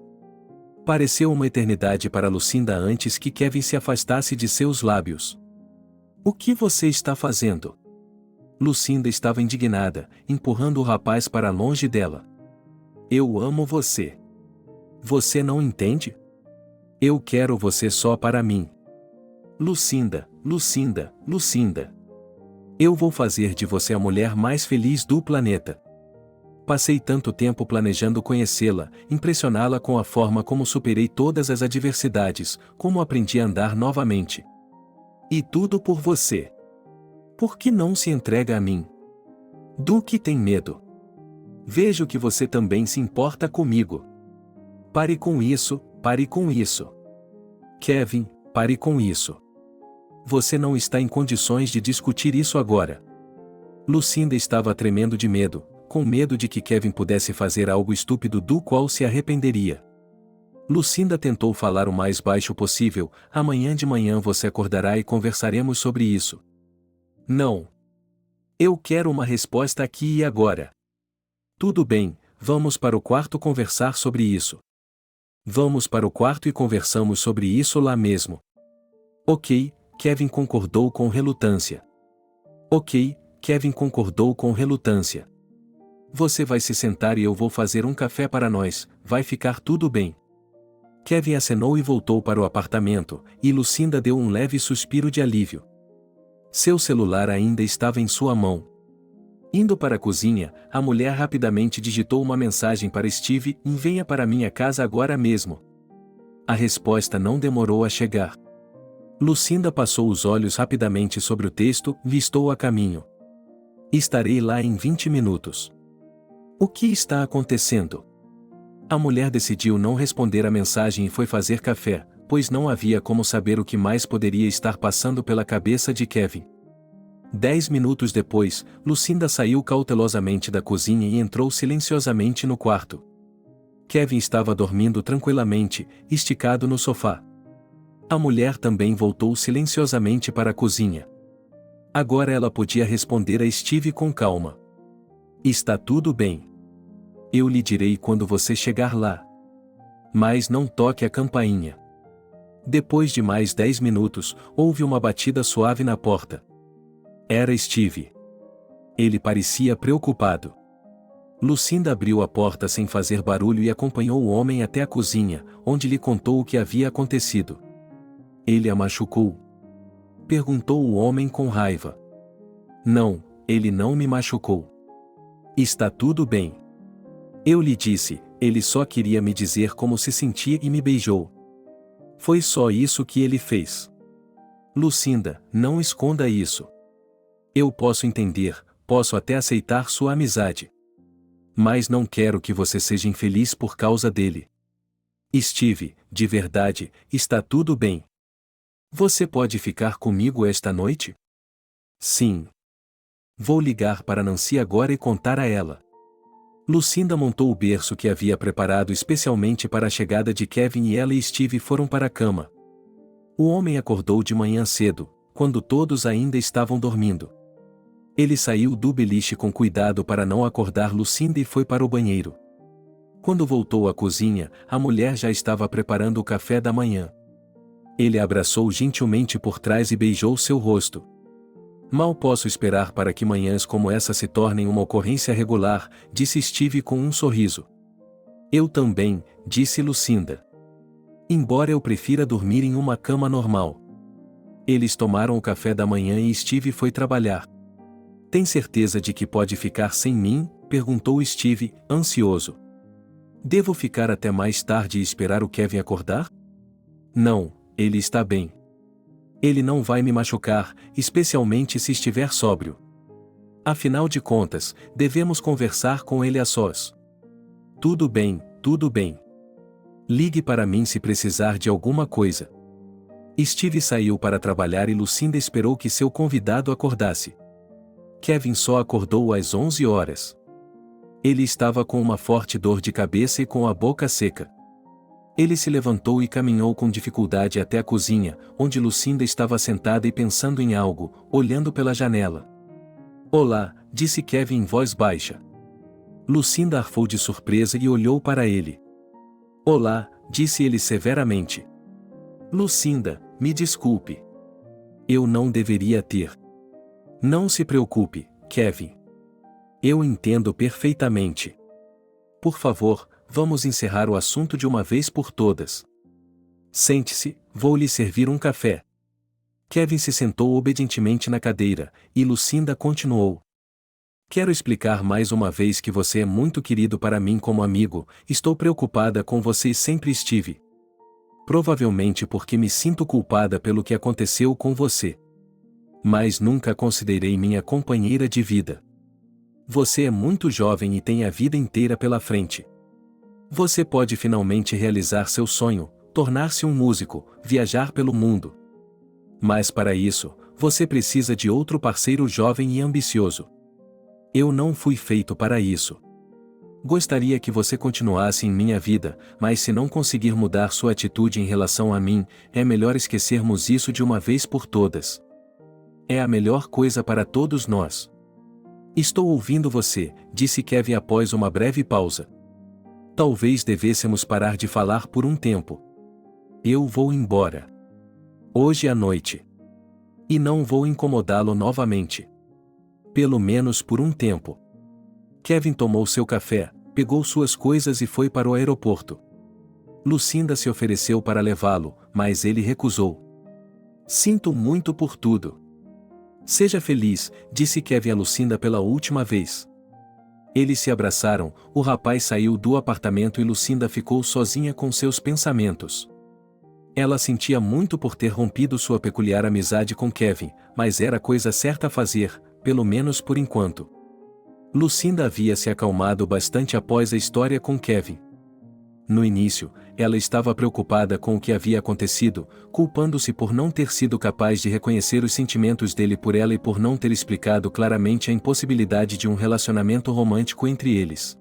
Pareceu uma eternidade para Lucinda antes que Kevin se afastasse de seus lábios. O que você está fazendo? Lucinda estava indignada, empurrando o rapaz para longe dela. Eu amo você. Você não entende? Eu quero você só para mim. Lucinda, Lucinda, Lucinda. Eu vou fazer de você a mulher mais feliz do planeta. Passei tanto tempo planejando conhecê-la, impressioná-la com a forma como superei todas as adversidades, como aprendi a andar novamente. E tudo por você. Por que não se entrega a mim? Do que tem medo? Vejo que você também se importa comigo. Pare com isso, pare com isso. Kevin, pare com isso. Você não está em condições de discutir isso agora. Lucinda estava tremendo de medo, com medo de que Kevin pudesse fazer algo estúpido do qual se arrependeria. Lucinda tentou falar o mais baixo possível. Amanhã de manhã você acordará e conversaremos sobre isso. Não. Eu quero uma resposta aqui e agora. Tudo bem, vamos para o quarto conversar sobre isso. Vamos para o quarto e conversamos sobre isso lá mesmo. Ok, Kevin concordou com relutância. Ok, Kevin concordou com relutância. Você vai se sentar e eu vou fazer um café para nós, vai ficar tudo bem. Kevin acenou e voltou para o apartamento, e Lucinda deu um leve suspiro de alívio. Seu celular ainda estava em sua mão. Indo para a cozinha, a mulher rapidamente digitou uma mensagem para Steve: venha para minha casa agora mesmo. A resposta não demorou a chegar. Lucinda passou os olhos rapidamente sobre o texto e estou a caminho. Estarei lá em 20 minutos. O que está acontecendo? A mulher decidiu não responder a mensagem e foi fazer café, pois não havia como saber o que mais poderia estar passando pela cabeça de Kevin. 10 minutos depois, Lucinda saiu cautelosamente da cozinha e entrou silenciosamente no quarto. Kevin estava dormindo tranquilamente, esticado no sofá. A mulher também voltou silenciosamente para a cozinha. Agora ela podia responder a Steve com calma. Está tudo bem. Eu lhe direi quando você chegar lá. Mas não toque a campainha. Depois de mais 10 minutos, houve uma batida suave na porta. Era Steve. Ele parecia preocupado. Lucinda abriu a porta sem fazer barulho e acompanhou o homem até a cozinha, onde lhe contou o que havia acontecido. Ele a machucou? Perguntou o homem com raiva. Não, ele não me machucou. Está tudo bem. Eu lhe disse, ele só queria me dizer como se sentia e me beijou. Foi só isso que ele fez. Lucinda, não esconda isso. Eu posso entender, posso até aceitar sua amizade. Mas não quero que você seja infeliz por causa dele. Steve, de verdade, está tudo bem. Você pode ficar comigo esta noite? Sim. Vou ligar para Nancy agora e contar a ela. Lucinda montou o berço que havia preparado especialmente para a chegada de Kevin e ela e Steve foram para a cama. O homem acordou de manhã cedo, quando todos ainda estavam dormindo. Ele saiu do beliche com cuidado para não acordar Lucinda e foi para o banheiro. Quando voltou à cozinha, a mulher já estava preparando o café da manhã. Ele a abraçou gentilmente por trás e beijou seu rosto. Mal posso esperar para que manhãs como essa se tornem uma ocorrência regular, disse Steve com um sorriso. Eu também, disse Lucinda. Embora eu prefira dormir em uma cama normal. Eles tomaram o café da manhã e Steve foi trabalhar. Tem certeza de que pode ficar sem mim? Perguntou Steve, ansioso. Devo ficar até mais tarde e esperar o Kevin acordar? Não, ele está bem. Ele não vai me machucar, especialmente se estiver sóbrio. Afinal de contas, devemos conversar com ele a sós. Tudo bem, tudo bem. Ligue para mim se precisar de alguma coisa. Steve saiu para trabalhar e Lucinda esperou que seu convidado acordasse. Kevin só acordou às 11 horas. Ele estava com uma forte dor de cabeça e com a boca seca. Ele se levantou e caminhou com dificuldade até a cozinha, onde Lucinda estava sentada e pensando em algo, olhando pela janela. "Olá", disse Kevin em voz baixa. Lucinda arfou de surpresa e olhou para ele. "Olá", disse ele severamente. "Lucinda, me desculpe. Eu não deveria ter." "Não se preocupe, Kevin. Eu entendo perfeitamente. Por favor, vamos encerrar o assunto de uma vez por todas. Sente-se, vou lhe servir um café." Kevin se sentou obedientemente na cadeira, e Lucinda continuou. "Quero explicar mais uma vez que você é muito querido para mim como amigo, estou preocupada com você e sempre estive. Provavelmente porque me sinto culpada pelo que aconteceu com você. Mas nunca a considerei minha companheira de vida. Você é muito jovem e tem a vida inteira pela frente. Você pode finalmente realizar seu sonho, tornar-se um músico, viajar pelo mundo. Mas para isso, você precisa de outro parceiro jovem e ambicioso. Eu não fui feito para isso. Gostaria que você continuasse em minha vida, mas se não conseguir mudar sua atitude em relação a mim, é melhor esquecermos isso de uma vez por todas. É a melhor coisa para todos nós." "Estou ouvindo você", disse Kevin após uma breve pausa. "Talvez devêssemos parar de falar por um tempo. Eu vou embora. Hoje à noite. E não vou incomodá-lo novamente. Pelo menos por um tempo." Kevin tomou seu café, pegou suas coisas e foi para o aeroporto. Lucinda se ofereceu para levá-lo, mas ele recusou. "Sinto muito por tudo." "Seja feliz", disse Kevin a Lucinda pela última vez. Eles se abraçaram, o rapaz saiu do apartamento e Lucinda ficou sozinha com seus pensamentos. Ela sentia muito por ter rompido sua peculiar amizade com Kevin, mas era a coisa certa a fazer, pelo menos por enquanto. Lucinda havia se acalmado bastante após a história com Kevin. No início, ela estava preocupada com o que havia acontecido, culpando-se por não ter sido capaz de reconhecer os sentimentos dele por ela e por não ter explicado claramente a impossibilidade de um relacionamento romântico entre eles.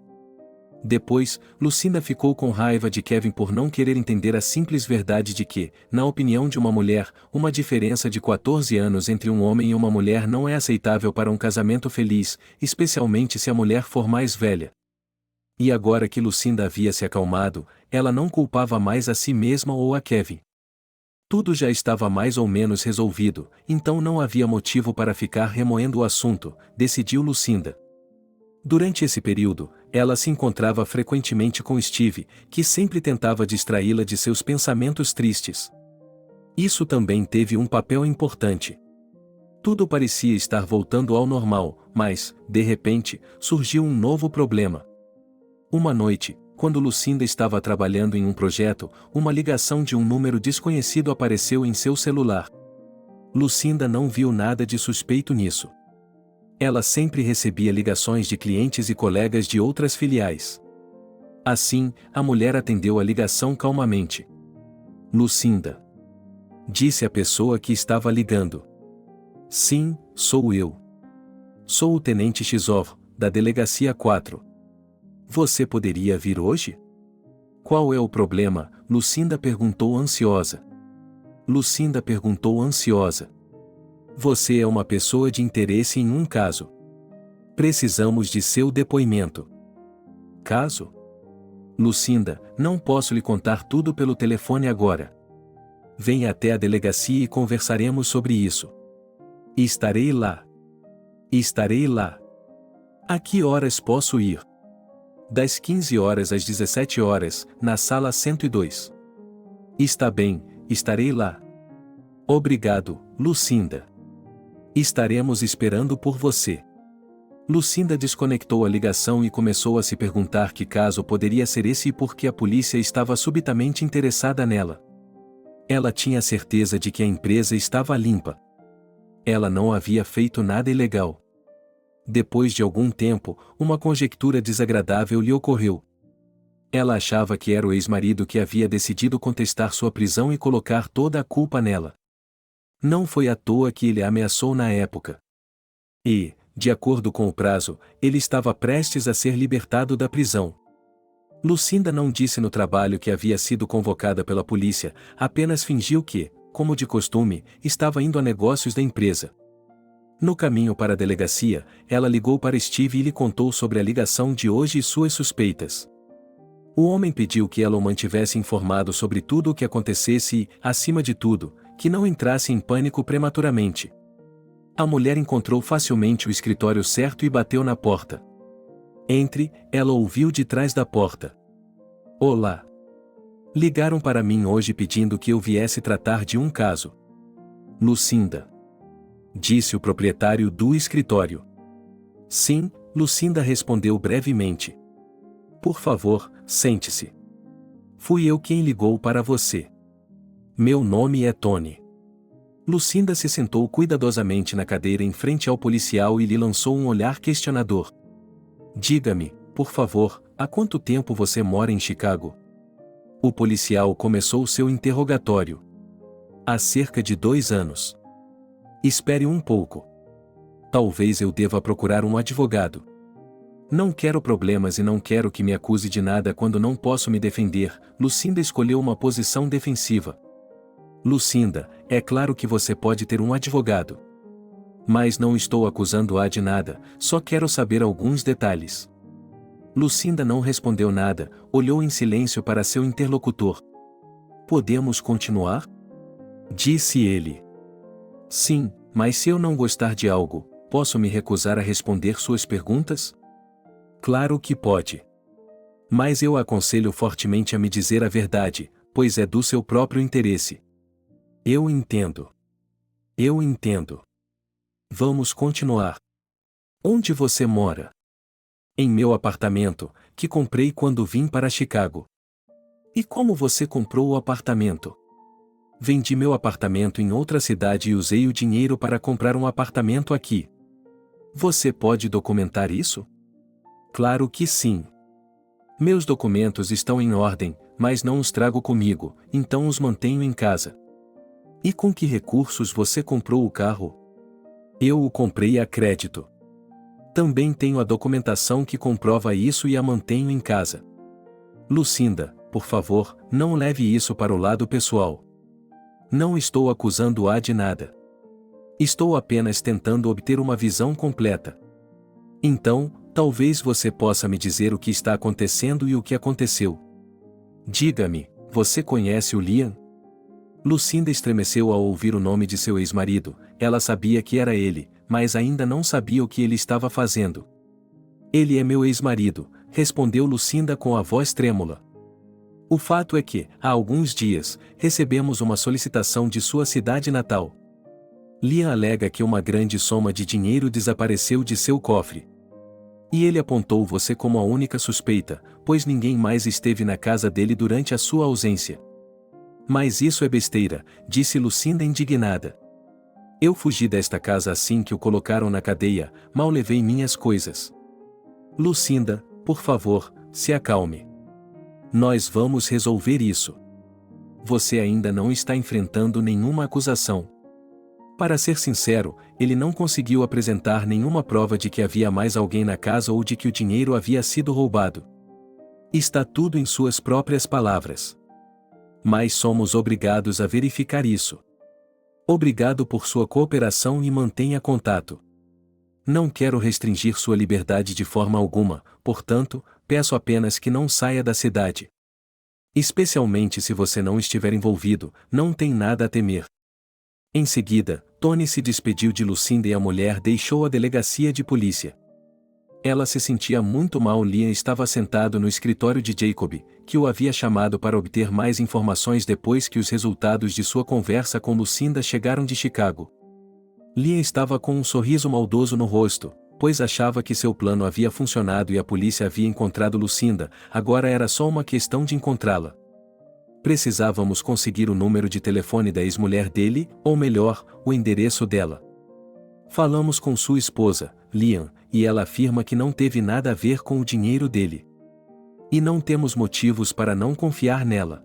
Depois, Lucinda ficou com raiva de Kevin por não querer entender a simples verdade de que, na opinião de uma mulher, uma diferença de 14 anos entre um homem e uma mulher não é aceitável para um casamento feliz, especialmente se a mulher for mais velha. E agora que Lucinda havia se acalmado, ela não culpava mais a si mesma ou a Kevin. Tudo já estava mais ou menos resolvido, então não havia motivo para ficar remoendo o assunto, decidiu Lucinda. Durante esse período, ela se encontrava frequentemente com Steve, que sempre tentava distraí-la de seus pensamentos tristes. Isso também teve um papel importante. Tudo parecia estar voltando ao normal, mas, de repente, surgiu um novo problema. Uma noite, quando Lucinda estava trabalhando em um projeto, uma ligação de um número desconhecido apareceu em seu celular. Lucinda não viu nada de suspeito nisso. Ela sempre recebia ligações de clientes e colegas de outras filiais. Assim, a mulher atendeu a ligação calmamente. "Lucinda", disse a pessoa que estava ligando. "Sim, sou eu. Sou o Tenente Xov, da Delegacia 4. Você poderia vir hoje?" "Qual é o problema?", Lucinda perguntou ansiosa. "Você é uma pessoa de interesse em um caso. Precisamos de seu depoimento." "Caso?" "Lucinda, não posso lhe contar tudo pelo telefone agora. Venha até a delegacia e conversaremos sobre isso." Estarei lá." "A que horas posso ir?" "Das 15 horas às 17 horas, na sala 102. "Está bem, estarei lá." "Obrigado, Lucinda. Estaremos esperando por você." Lucinda desconectou a ligação e começou a se perguntar que caso poderia ser esse e por que a polícia estava subitamente interessada nela. Ela tinha certeza de que a empresa estava limpa. Ela não havia feito nada ilegal. Depois de algum tempo, uma conjectura desagradável lhe ocorreu. Ela achava que era o ex-marido que havia decidido contestar sua prisão e colocar toda a culpa nela. Não foi à toa que ele a ameaçou na época. E, de acordo com o prazo, ele estava prestes a ser libertado da prisão. Lucinda não disse no trabalho que havia sido convocada pela polícia, apenas fingiu que, como de costume, estava indo a negócios da empresa. No caminho para a delegacia, ela ligou para Steve e lhe contou sobre a ligação de hoje e suas suspeitas. O homem pediu que ela o mantivesse informado sobre tudo o que acontecesse e, acima de tudo, que não entrasse em pânico prematuramente. A mulher encontrou facilmente o escritório certo e bateu na porta. Entre, ela ouviu de trás da porta. Olá. Ligaram para mim hoje pedindo que eu viesse tratar de um caso. Lucinda. Disse o proprietário do escritório. Sim, Lucinda respondeu brevemente. Por favor, sente-se. Fui eu quem ligou para você. Meu nome é Tony. Lucinda se sentou cuidadosamente na cadeira em frente ao policial e lhe lançou um olhar questionador. Diga-me, por favor, há quanto tempo você mora em Chicago? O policial começou seu interrogatório. Há cerca de 2 anos. Espere um pouco. Talvez eu deva procurar um advogado. Não quero problemas e não quero que me acuse de nada quando não posso me defender. Lucinda escolheu uma posição defensiva. Lucinda, é claro que você pode ter um advogado. Mas não estou acusando-a de nada, só quero saber alguns detalhes. Lucinda não respondeu nada, olhou em silêncio para seu interlocutor. Podemos continuar? Disse ele. Sim, mas se eu não gostar de algo, posso me recusar a responder suas perguntas? Claro que pode. Mas eu aconselho fortemente a me dizer a verdade, pois é do seu próprio interesse. Eu entendo. Eu entendo. Vamos continuar. Onde você mora? Em meu apartamento, que comprei quando vim para Chicago. E como você comprou o apartamento? Vendi meu apartamento em outra cidade e usei o dinheiro para comprar um apartamento aqui. Você pode documentar isso? Claro que sim. Meus documentos estão em ordem, mas não os trago comigo, então os mantenho em casa. E com que recursos você comprou o carro? Eu o comprei a crédito. Também tenho a documentação que comprova isso e a mantenho em casa. Lucinda, por favor, não leve isso para o lado pessoal. Não estou acusando-a de nada. Estou apenas tentando obter uma visão completa. Então, talvez você possa me dizer o que está acontecendo e o que aconteceu. Diga-me, você conhece o Liam? Lucinda estremeceu ao ouvir o nome de seu ex-marido. Ela sabia que era ele, mas ainda não sabia o que ele estava fazendo. Ele é meu ex-marido, respondeu Lucinda com a voz trêmula. O fato é que, há alguns dias, recebemos uma solicitação de sua cidade natal. Liam alega que uma grande soma de dinheiro desapareceu de seu cofre. E ele apontou você como a única suspeita, pois ninguém mais esteve na casa dele durante a sua ausência. Mas isso é besteira, disse Lucinda indignada. Eu fugi desta casa assim que o colocaram na cadeia, mal levei minhas coisas. Lucinda, por favor, se acalme. Nós vamos resolver isso. Você ainda não está enfrentando nenhuma acusação. Para ser sincero, ele não conseguiu apresentar nenhuma prova de que havia mais alguém na casa ou de que o dinheiro havia sido roubado. Está tudo em suas próprias palavras. Mas somos obrigados a verificar isso. Obrigado por sua cooperação e mantenha contato. Não quero restringir sua liberdade de forma alguma, portanto, peço apenas que não saia da cidade. Especialmente se você não estiver envolvido, não tem nada a temer. Em seguida, Tony se despediu de Lucinda e a mulher deixou a delegacia de polícia. Ela se sentia muito mal. Liam estava sentado no escritório de Jacob, que o havia chamado para obter mais informações depois que os resultados de sua conversa com Lucinda chegaram de Chicago. Liam estava com um sorriso maldoso no rosto, pois achava que seu plano havia funcionado e a polícia havia encontrado Lucinda, agora era só uma questão de encontrá-la. Precisávamos conseguir o número de telefone da ex-mulher dele, ou melhor, o endereço dela. Falamos com sua esposa, Liam, e ela afirma que não teve nada a ver com o dinheiro dele. E não temos motivos para não confiar nela.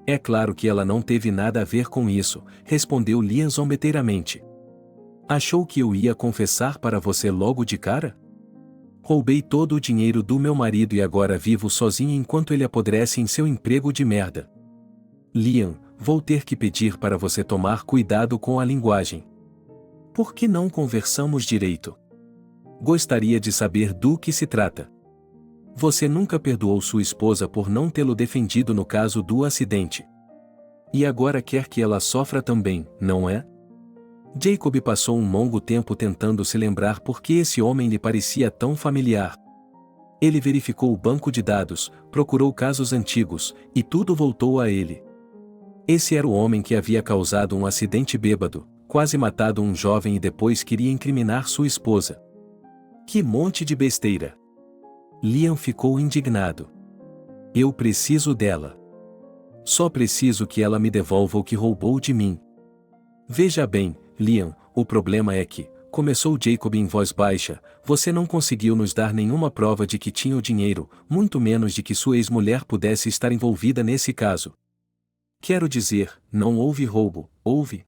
É claro que ela não teve nada a ver com isso, respondeu Liam zombeteiramente. Achou que eu ia confessar para você logo de cara? Roubei todo o dinheiro do meu marido e agora vivo sozinho enquanto ele apodrece em seu emprego de merda. Liam, vou ter que pedir para você tomar cuidado com a linguagem. Por que não conversamos direito? Gostaria de saber do que se trata. Você nunca perdoou sua esposa por não tê-lo defendido no caso do acidente. E agora quer que ela sofra também, não é? Jacob passou um longo tempo tentando se lembrar por que esse homem lhe parecia tão familiar. Ele verificou o banco de dados, procurou casos antigos, e tudo voltou a ele. Esse era o homem que havia causado um acidente bêbado, quase matado um jovem e depois queria incriminar sua esposa. Que monte de besteira! Liam ficou indignado. Eu preciso dela. Só preciso que ela me devolva o que roubou de mim. Veja bem, Liam, o problema é que, começou Jacob em voz baixa, você não conseguiu nos dar nenhuma prova de que tinha o dinheiro, muito menos de que sua ex-mulher pudesse estar envolvida nesse caso. Quero dizer, não houve roubo, houve?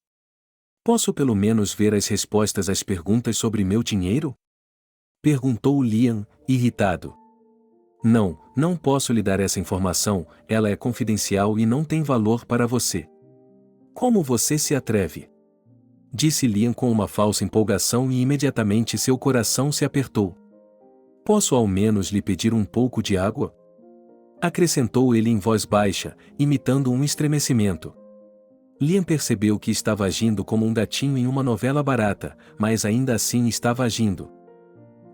Posso pelo menos ver as respostas às perguntas sobre meu dinheiro? Perguntou Liam, irritado. Não posso lhe dar essa informação, ela é confidencial e não tem valor para você. Como você se atreve? Disse Liam com uma falsa empolgação e imediatamente seu coração se apertou. Posso ao menos lhe pedir um pouco de água? Acrescentou ele em voz baixa, imitando um estremecimento. Liam percebeu que estava agindo como um gatinho em uma novela barata, mas ainda assim estava agindo.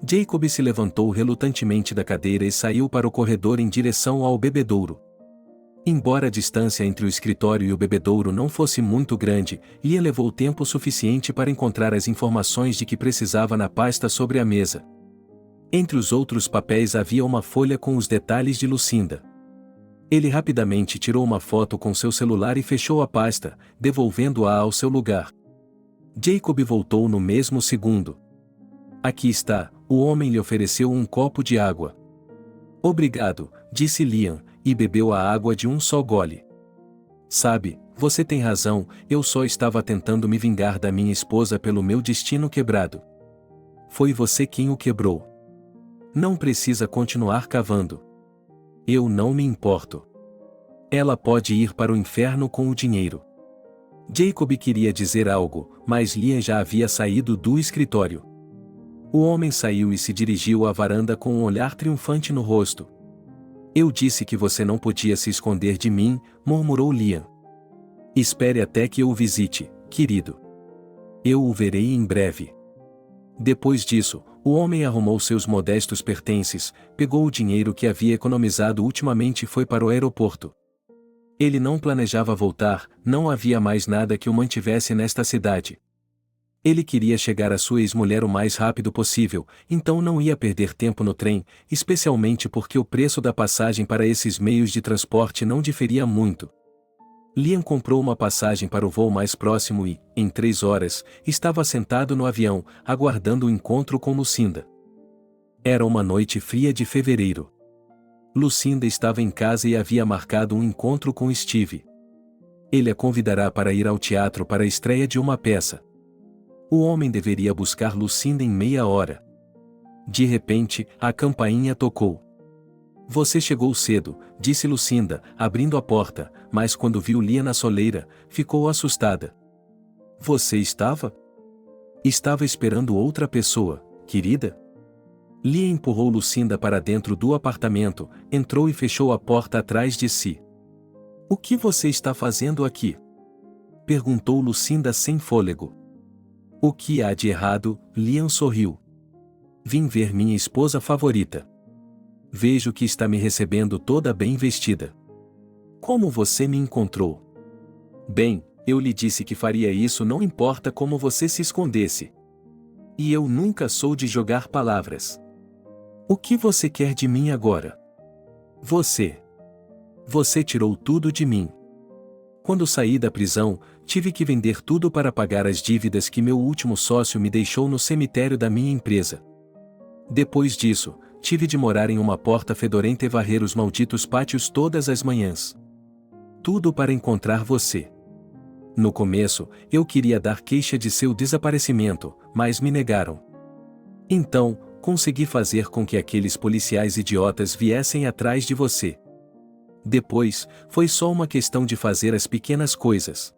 Jacob se levantou relutantemente da cadeira e saiu para o corredor em direção ao bebedouro. Embora a distância entre o escritório e o bebedouro não fosse muito grande, Liam levou tempo suficiente para encontrar as informações de que precisava na pasta sobre a mesa. Entre os outros papéis havia uma folha com os detalhes de Lucinda. Ele rapidamente tirou uma foto com seu celular e fechou a pasta, devolvendo-a ao seu lugar. Jacob voltou no mesmo segundo. Aqui está, o homem lhe ofereceu um copo de água. Obrigado, disse Liam, e bebeu a água de um só gole. Sabe, você tem razão, eu só estava tentando me vingar da minha esposa pelo meu destino quebrado. Foi você quem o quebrou. Não precisa continuar cavando. Eu não me importo. Ela pode ir para o inferno com o dinheiro. Jacob queria dizer algo, mas Liam já havia saído do escritório. O homem saiu e se dirigiu à varanda com um olhar triunfante no rosto. Eu disse que você não podia se esconder de mim, murmurou Liam. Espere até que eu o visite, querido. Eu o verei em breve. Depois disso, o homem arrumou seus modestos pertences, pegou o dinheiro que havia economizado ultimamente e foi para o aeroporto. Ele não planejava voltar, não havia mais nada que o mantivesse nesta cidade. Ele queria chegar à sua ex-mulher o mais rápido possível, então não ia perder tempo no trem, especialmente porque o preço da passagem para esses meios de transporte não diferia muito. Liam comprou uma passagem para o voo mais próximo e, em 3 horas, estava sentado no avião, aguardando o encontro com Lucinda. Era uma noite fria de fevereiro. Lucinda estava em casa e havia marcado um encontro com Steve. Ele a convidará para ir ao teatro para a estreia de uma peça. O homem deveria buscar Lucinda em meia hora. De repente, a campainha tocou. Você chegou cedo, disse Lucinda, abrindo a porta, mas quando viu Liam na soleira, ficou assustada. Você estava? Estava esperando outra pessoa, querida? Liam empurrou Lucinda para dentro do apartamento, entrou e fechou a porta atrás de si. O que você está fazendo aqui? Perguntou Lucinda sem fôlego. O que há de errado? Liam sorriu. Vim ver minha esposa favorita. Vejo que está me recebendo toda bem vestida. Como você me encontrou? Bem, eu lhe disse que faria isso não importa como você se escondesse. E eu nunca sou de jogar palavras. O que você quer de mim agora? Você tirou tudo de mim. Quando saí da prisão, tive que vender tudo para pagar as dívidas que meu último sócio me deixou no cemitério da minha empresa. Depois disso, tive de morar em uma porta fedorenta e varrer os malditos pátios todas as manhãs. Tudo para encontrar você. No começo, eu queria dar queixa de seu desaparecimento, mas me negaram. Então, consegui fazer com que aqueles policiais idiotas viessem atrás de você. Depois, foi só uma questão de fazer as pequenas coisas.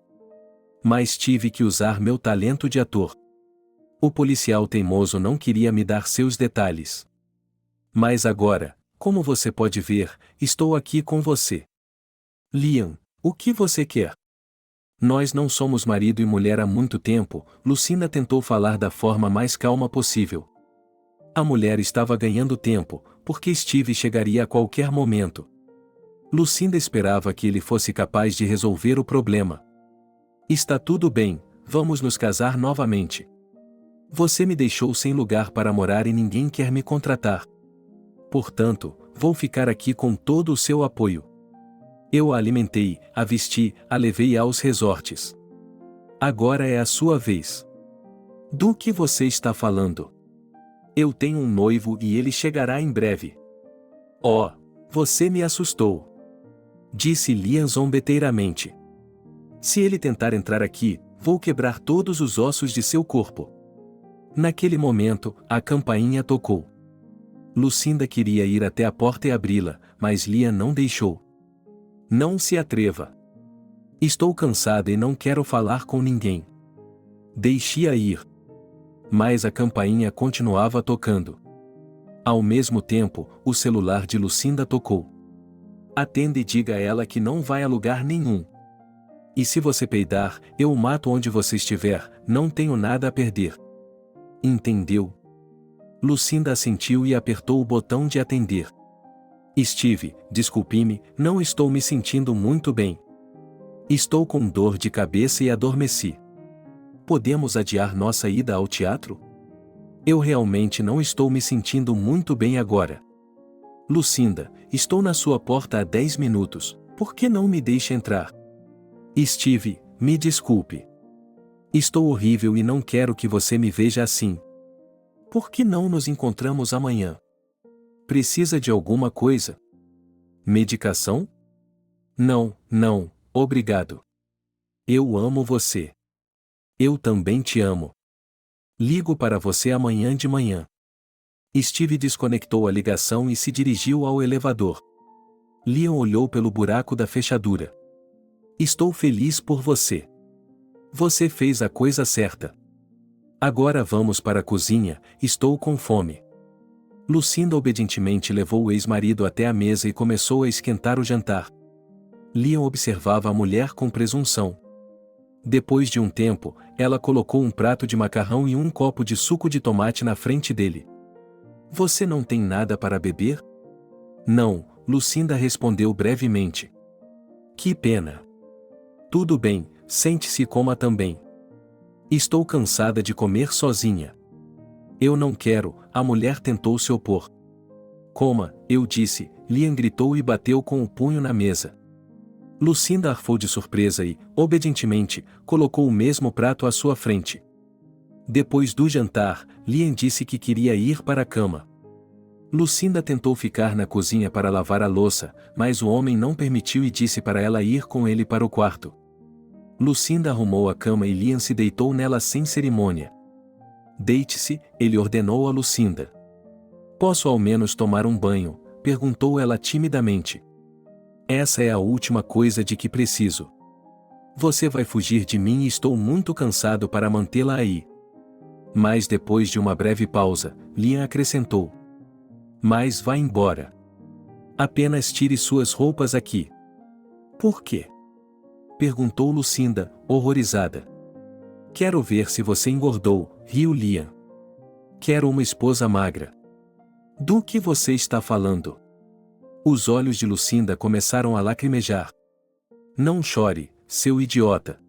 Mas tive que usar meu talento de ator. O policial teimoso não queria me dar seus detalhes. Mas agora, como você pode ver, estou aqui com você. Liam, o que você quer? Nós não somos marido e mulher há muito tempo, Lucinda tentou falar da forma mais calma possível. A mulher estava ganhando tempo, porque Steve chegaria a qualquer momento. Lucinda esperava que ele fosse capaz de resolver o problema. Está tudo bem, vamos nos casar novamente. Você me deixou sem lugar para morar e ninguém quer me contratar. Portanto, vou ficar aqui com todo o seu apoio. Eu a alimentei, a vesti, a levei aos resorts. Agora é a sua vez. Do que você está falando? Eu tenho um noivo e ele chegará em breve. Oh, você me assustou. Disse Liam zombeteiramente. Se ele tentar entrar aqui, vou quebrar todos os ossos de seu corpo. Naquele momento, a campainha tocou. Lucinda queria ir até a porta e abri-la, mas Liam não deixou. Não se atreva. Estou cansada e não quero falar com ninguém. Deixe-a ir. Mas a campainha continuava tocando. Ao mesmo tempo, o celular de Lucinda tocou. Atenda e diga a ela que não vai a lugar nenhum. E se você peidar, eu o mato onde você estiver, não tenho nada a perder. Entendeu? Lucinda assentiu e apertou o botão de atender. Steve, desculpe-me, não estou me sentindo muito bem. Estou com dor de cabeça e adormeci. Podemos adiar nossa ida ao teatro? Eu realmente não estou me sentindo muito bem agora. Lucinda, estou na sua porta há 10 minutos, por que não me deixa entrar? Steve, me desculpe. Estou horrível e não quero que você me veja assim. Por que não nos encontramos amanhã? Precisa de alguma coisa? Medicação? Não, não, obrigado. Eu amo você. Eu também te amo. Ligo para você amanhã de manhã. Steve desconectou a ligação e se dirigiu ao elevador. Liam olhou pelo buraco da fechadura. Estou feliz por você. Você fez a coisa certa. Agora vamos para a cozinha, estou com fome. Lucinda obedientemente levou o ex-marido até a mesa e começou a esquentar o jantar. Liam observava a mulher com presunção. Depois de um tempo, ela colocou um prato de macarrão e um copo de suco de tomate na frente dele. Você não tem nada para beber? Não, Lucinda respondeu brevemente. Que pena. Tudo bem, sente-se e coma também. Estou cansada de comer sozinha. Eu não quero, a mulher tentou se opor. Coma, eu disse, Liam gritou e bateu com o punho na mesa. Lucinda arfou de surpresa e, obedientemente, colocou o mesmo prato à sua frente. Depois do jantar, Liam disse que queria ir para a cama. Lucinda tentou ficar na cozinha para lavar a louça, mas o homem não permitiu e disse para ela ir com ele para o quarto. Lucinda arrumou a cama e Liam se deitou nela sem cerimônia. Deite-se, ele ordenou a Lucinda. Posso ao menos tomar um banho? Perguntou ela timidamente. Essa é a última coisa de que preciso. Você vai fugir de mim e estou muito cansado para mantê-la aí. Mas depois de uma breve pausa, Liam acrescentou. Mas vá embora. Apenas tire suas roupas aqui. Por quê? Perguntou Lucinda, horrorizada. Quero ver se você engordou, riu Liam. Quero uma esposa magra. Do que você está falando? Os olhos de Lucinda começaram a lacrimejar. Não chore, seu idiota.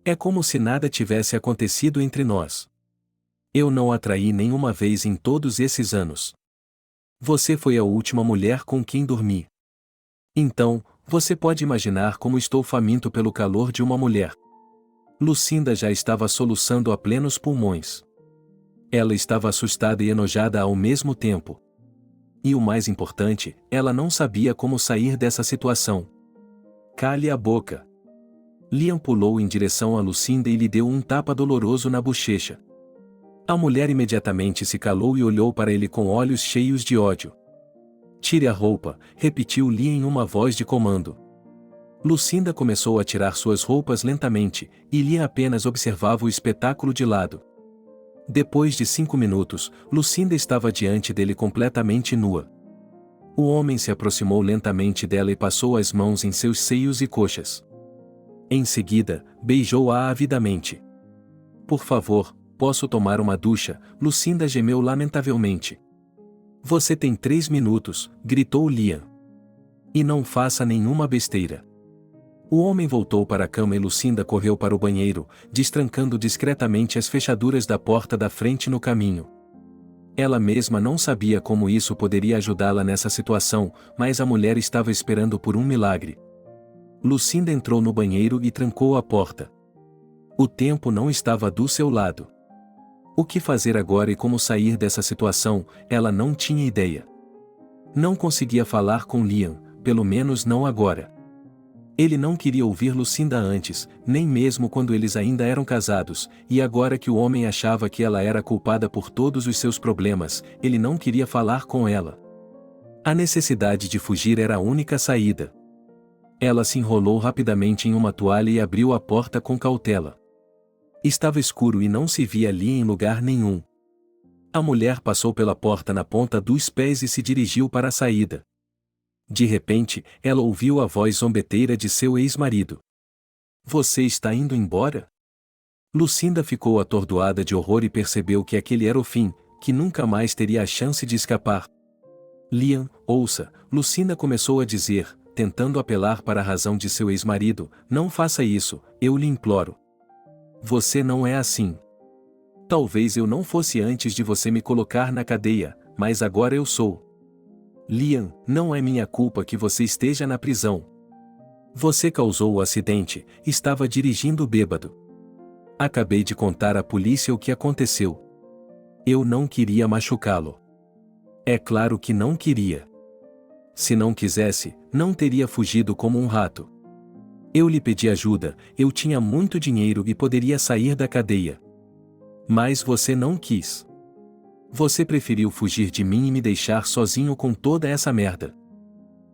É como se nada tivesse acontecido entre nós. Eu não a traí nenhuma vez em todos esses anos. Você foi a última mulher com quem dormi. Então, você pode imaginar como estou faminto pelo calor de uma mulher. Lucinda já estava soluçando a plenos pulmões. Ela estava assustada e enojada ao mesmo tempo. E o mais importante, ela não sabia como sair dessa situação. Cale a boca. Liam pulou em direção a Lucinda e lhe deu um tapa doloroso na bochecha. A mulher imediatamente se calou e olhou para ele com olhos cheios de ódio. Tire a roupa, repetiu Liam em uma voz de comando. Lucinda começou a tirar suas roupas lentamente, e Liam apenas observava o espetáculo de lado. Depois de 5 minutos, Lucinda estava diante dele completamente nua. O homem se aproximou lentamente dela e passou as mãos em seus seios e coxas. Em seguida, beijou-a avidamente. Por favor, posso tomar uma ducha? Lucinda gemeu lamentavelmente. Você tem 3 minutos, gritou Liam. E não faça nenhuma besteira. O homem voltou para a cama e Lucinda correu para o banheiro, destrancando discretamente as fechaduras da porta da frente no caminho. Ela mesma não sabia como isso poderia ajudá-la nessa situação, mas a mulher estava esperando por um milagre. Lucinda entrou no banheiro e trancou a porta. O tempo não estava do seu lado. O que fazer agora e como sair dessa situação, ela não tinha ideia. Não conseguia falar com Liam, pelo menos não agora. Ele não queria ouvir Lucinda antes, nem mesmo quando eles ainda eram casados, e agora que o homem achava que ela era culpada por todos os seus problemas, ele não queria falar com ela. A necessidade de fugir era a única saída. Ela se enrolou rapidamente em uma toalha e abriu a porta com cautela. Estava escuro e não se via Liam em lugar nenhum. A mulher passou pela porta na ponta dos pés e se dirigiu para a saída. De repente, ela ouviu a voz zombeteira de seu ex-marido. Você está indo embora? Lucinda ficou atordoada de horror e percebeu que aquele era o fim, que nunca mais teria a chance de escapar. Liam, ouça, Lucinda começou a dizer, tentando apelar para a razão de seu ex-marido, não faça isso, eu lhe imploro. Você não é assim. Talvez eu não fosse antes de você me colocar na cadeia, mas agora eu sou. Liam, não é minha culpa que você esteja na prisão. Você causou o acidente, estava dirigindo bêbado. Acabei de contar à polícia o que aconteceu. Eu não queria machucá-lo. É claro que não queria. Se não quisesse, não teria fugido como um rato. Eu lhe pedi ajuda, eu tinha muito dinheiro e poderia sair da cadeia. Mas você não quis. Você preferiu fugir de mim e me deixar sozinho com toda essa merda.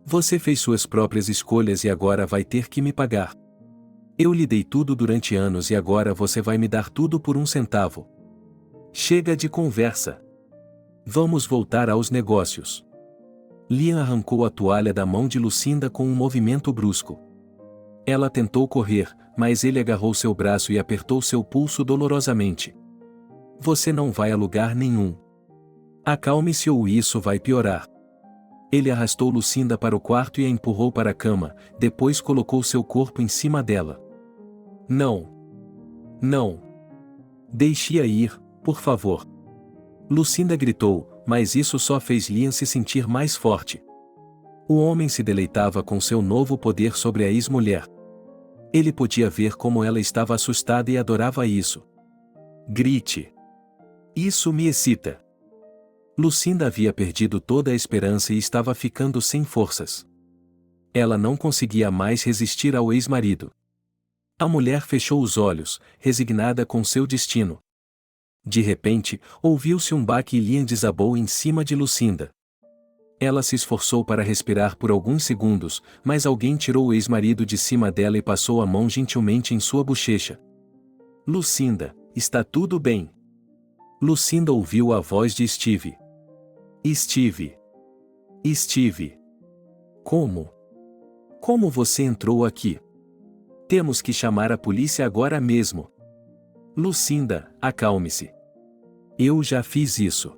Você fez suas próprias escolhas e agora vai ter que me pagar. Eu lhe dei tudo durante anos e agora você vai me dar tudo por 1 centavo. Chega de conversa. Vamos voltar aos negócios. Liam arrancou a toalha da mão de Lucinda com um movimento brusco. Ela tentou correr, mas ele agarrou seu braço e apertou seu pulso dolorosamente. Você não vai a lugar nenhum. Acalme-se ou isso vai piorar. Ele arrastou Lucinda para o quarto e a empurrou para a cama, depois colocou seu corpo em cima dela. Não. Não. Deixe-a ir, por favor. Lucinda gritou, mas isso só fez Liam se sentir mais forte. O homem se deleitava com seu novo poder sobre a ex-mulher. Ele podia ver como ela estava assustada e adorava isso. Grite. Isso me excita. Lucinda havia perdido toda a esperança e estava ficando sem forças. Ela não conseguia mais resistir ao ex-marido. A mulher fechou os olhos, resignada com seu destino. De repente, ouviu-se um baque e Liam desabou em cima de Lucinda. Ela se esforçou para respirar por alguns segundos, mas alguém tirou o ex-marido de cima dela e passou a mão gentilmente em sua bochecha. Lucinda, está tudo bem. Lucinda ouviu a voz de Steve. Steve. Steve. Como? Como você entrou aqui? Temos que chamar a polícia agora mesmo. Lucinda, acalme-se. Eu já fiz isso.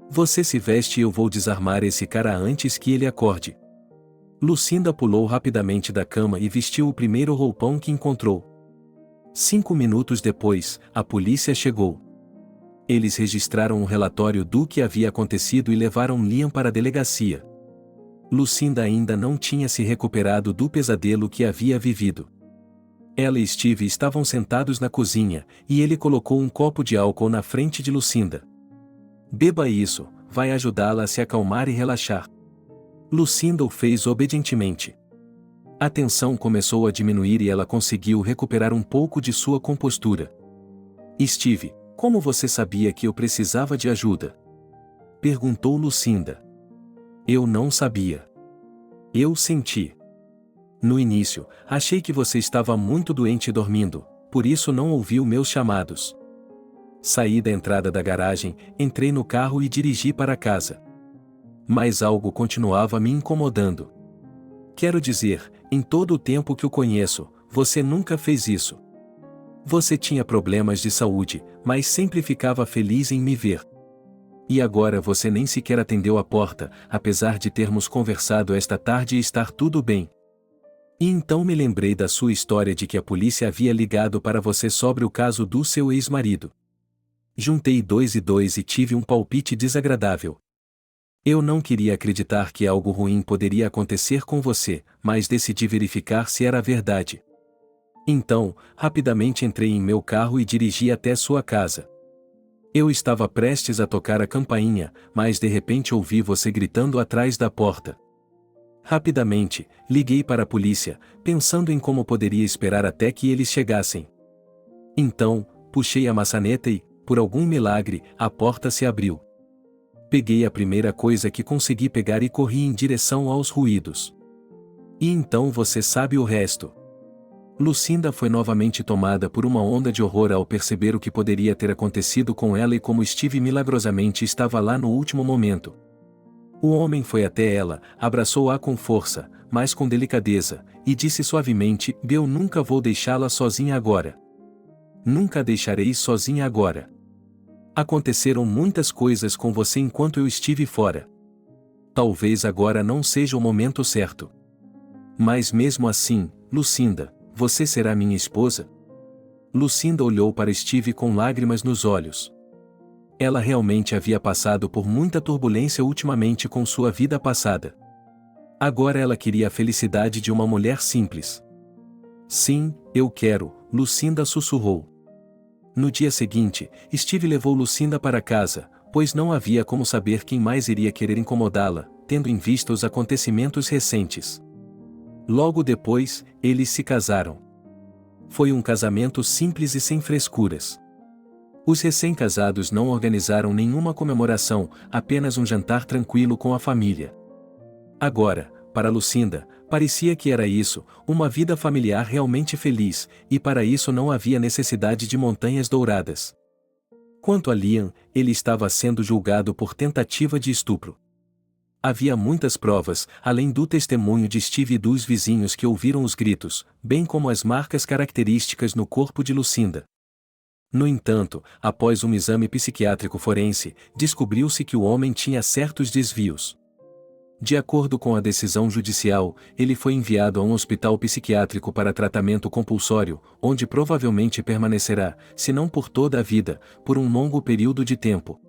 Você se veste e eu vou desarmar esse cara antes que ele acorde. Lucinda pulou rapidamente da cama e vestiu o primeiro roupão que encontrou. 5 minutos depois, a polícia chegou. Eles registraram um relatório do que havia acontecido e levaram Liam para a delegacia. Lucinda ainda não tinha se recuperado do pesadelo que havia vivido. Ela e Steve estavam sentados na cozinha, e ele colocou um copo de álcool na frente de Lucinda. Beba isso, vai ajudá-la a se acalmar e relaxar. Lucinda o fez obedientemente. A tensão começou a diminuir e ela conseguiu recuperar um pouco de sua compostura. Steve, como você sabia que eu precisava de ajuda? Perguntou Lucinda. Eu não sabia. Eu senti. No início, achei que você estava muito doente dormindo, por isso não ouviu meus chamados. Saí da entrada da garagem, entrei no carro e dirigi para casa. Mas algo continuava me incomodando. Quero dizer, em todo o tempo que o conheço, você nunca fez isso. Você tinha problemas de saúde, mas sempre ficava feliz em me ver. E agora você nem sequer atendeu a porta, apesar de termos conversado esta tarde e estar tudo bem. E então me lembrei da sua história de que a polícia havia ligado para você sobre o caso do seu ex-marido. Juntei 2 e 2 e tive um palpite desagradável. Eu não queria acreditar que algo ruim poderia acontecer com você, mas decidi verificar se era verdade. Então, rapidamente entrei em meu carro e dirigi até sua casa. Eu estava prestes a tocar a campainha, mas de repente ouvi você gritando atrás da porta. Rapidamente, liguei para a polícia, pensando em como poderia esperar até que eles chegassem. Então, puxei a maçaneta e, por algum milagre, a porta se abriu. Peguei a primeira coisa que consegui pegar e corri em direção aos ruídos. E então você sabe o resto. Lucinda foi novamente tomada por uma onda de horror ao perceber o que poderia ter acontecido com ela e como Steve milagrosamente estava lá no último momento. O homem foi até ela, abraçou-a com força, mas com delicadeza, e disse suavemente: Eu nunca vou deixá-la sozinha agora. Nunca a deixarei sozinha agora. Aconteceram muitas coisas com você enquanto eu estive fora. Talvez agora não seja o momento certo. Mas mesmo assim, Lucinda, você será minha esposa? Lucinda olhou para Steve com lágrimas nos olhos. Ela realmente havia passado por muita turbulência ultimamente com sua vida passada. Agora ela queria a felicidade de uma mulher simples. Sim, eu quero, Lucinda sussurrou. No dia seguinte, Steve levou Lucinda para casa, pois não havia como saber quem mais iria querer incomodá-la, tendo em vista os acontecimentos recentes. Logo depois, eles se casaram. Foi um casamento simples e sem frescuras. Os recém-casados não organizaram nenhuma comemoração, apenas um jantar tranquilo com a família. Agora, para Lucinda, parecia que era isso, uma vida familiar realmente feliz, e para isso não havia necessidade de montanhas douradas. Quanto a Liam, ele estava sendo julgado por tentativa de estupro. Havia muitas provas, além do testemunho de Steve e dos vizinhos que ouviram os gritos, bem como as marcas características no corpo de Lucinda. No entanto, após um exame psiquiátrico forense, descobriu-se que o homem tinha certos desvios. De acordo com a decisão judicial, ele foi enviado a um hospital psiquiátrico para tratamento compulsório, onde provavelmente permanecerá, se não por toda a vida, por um longo período de tempo.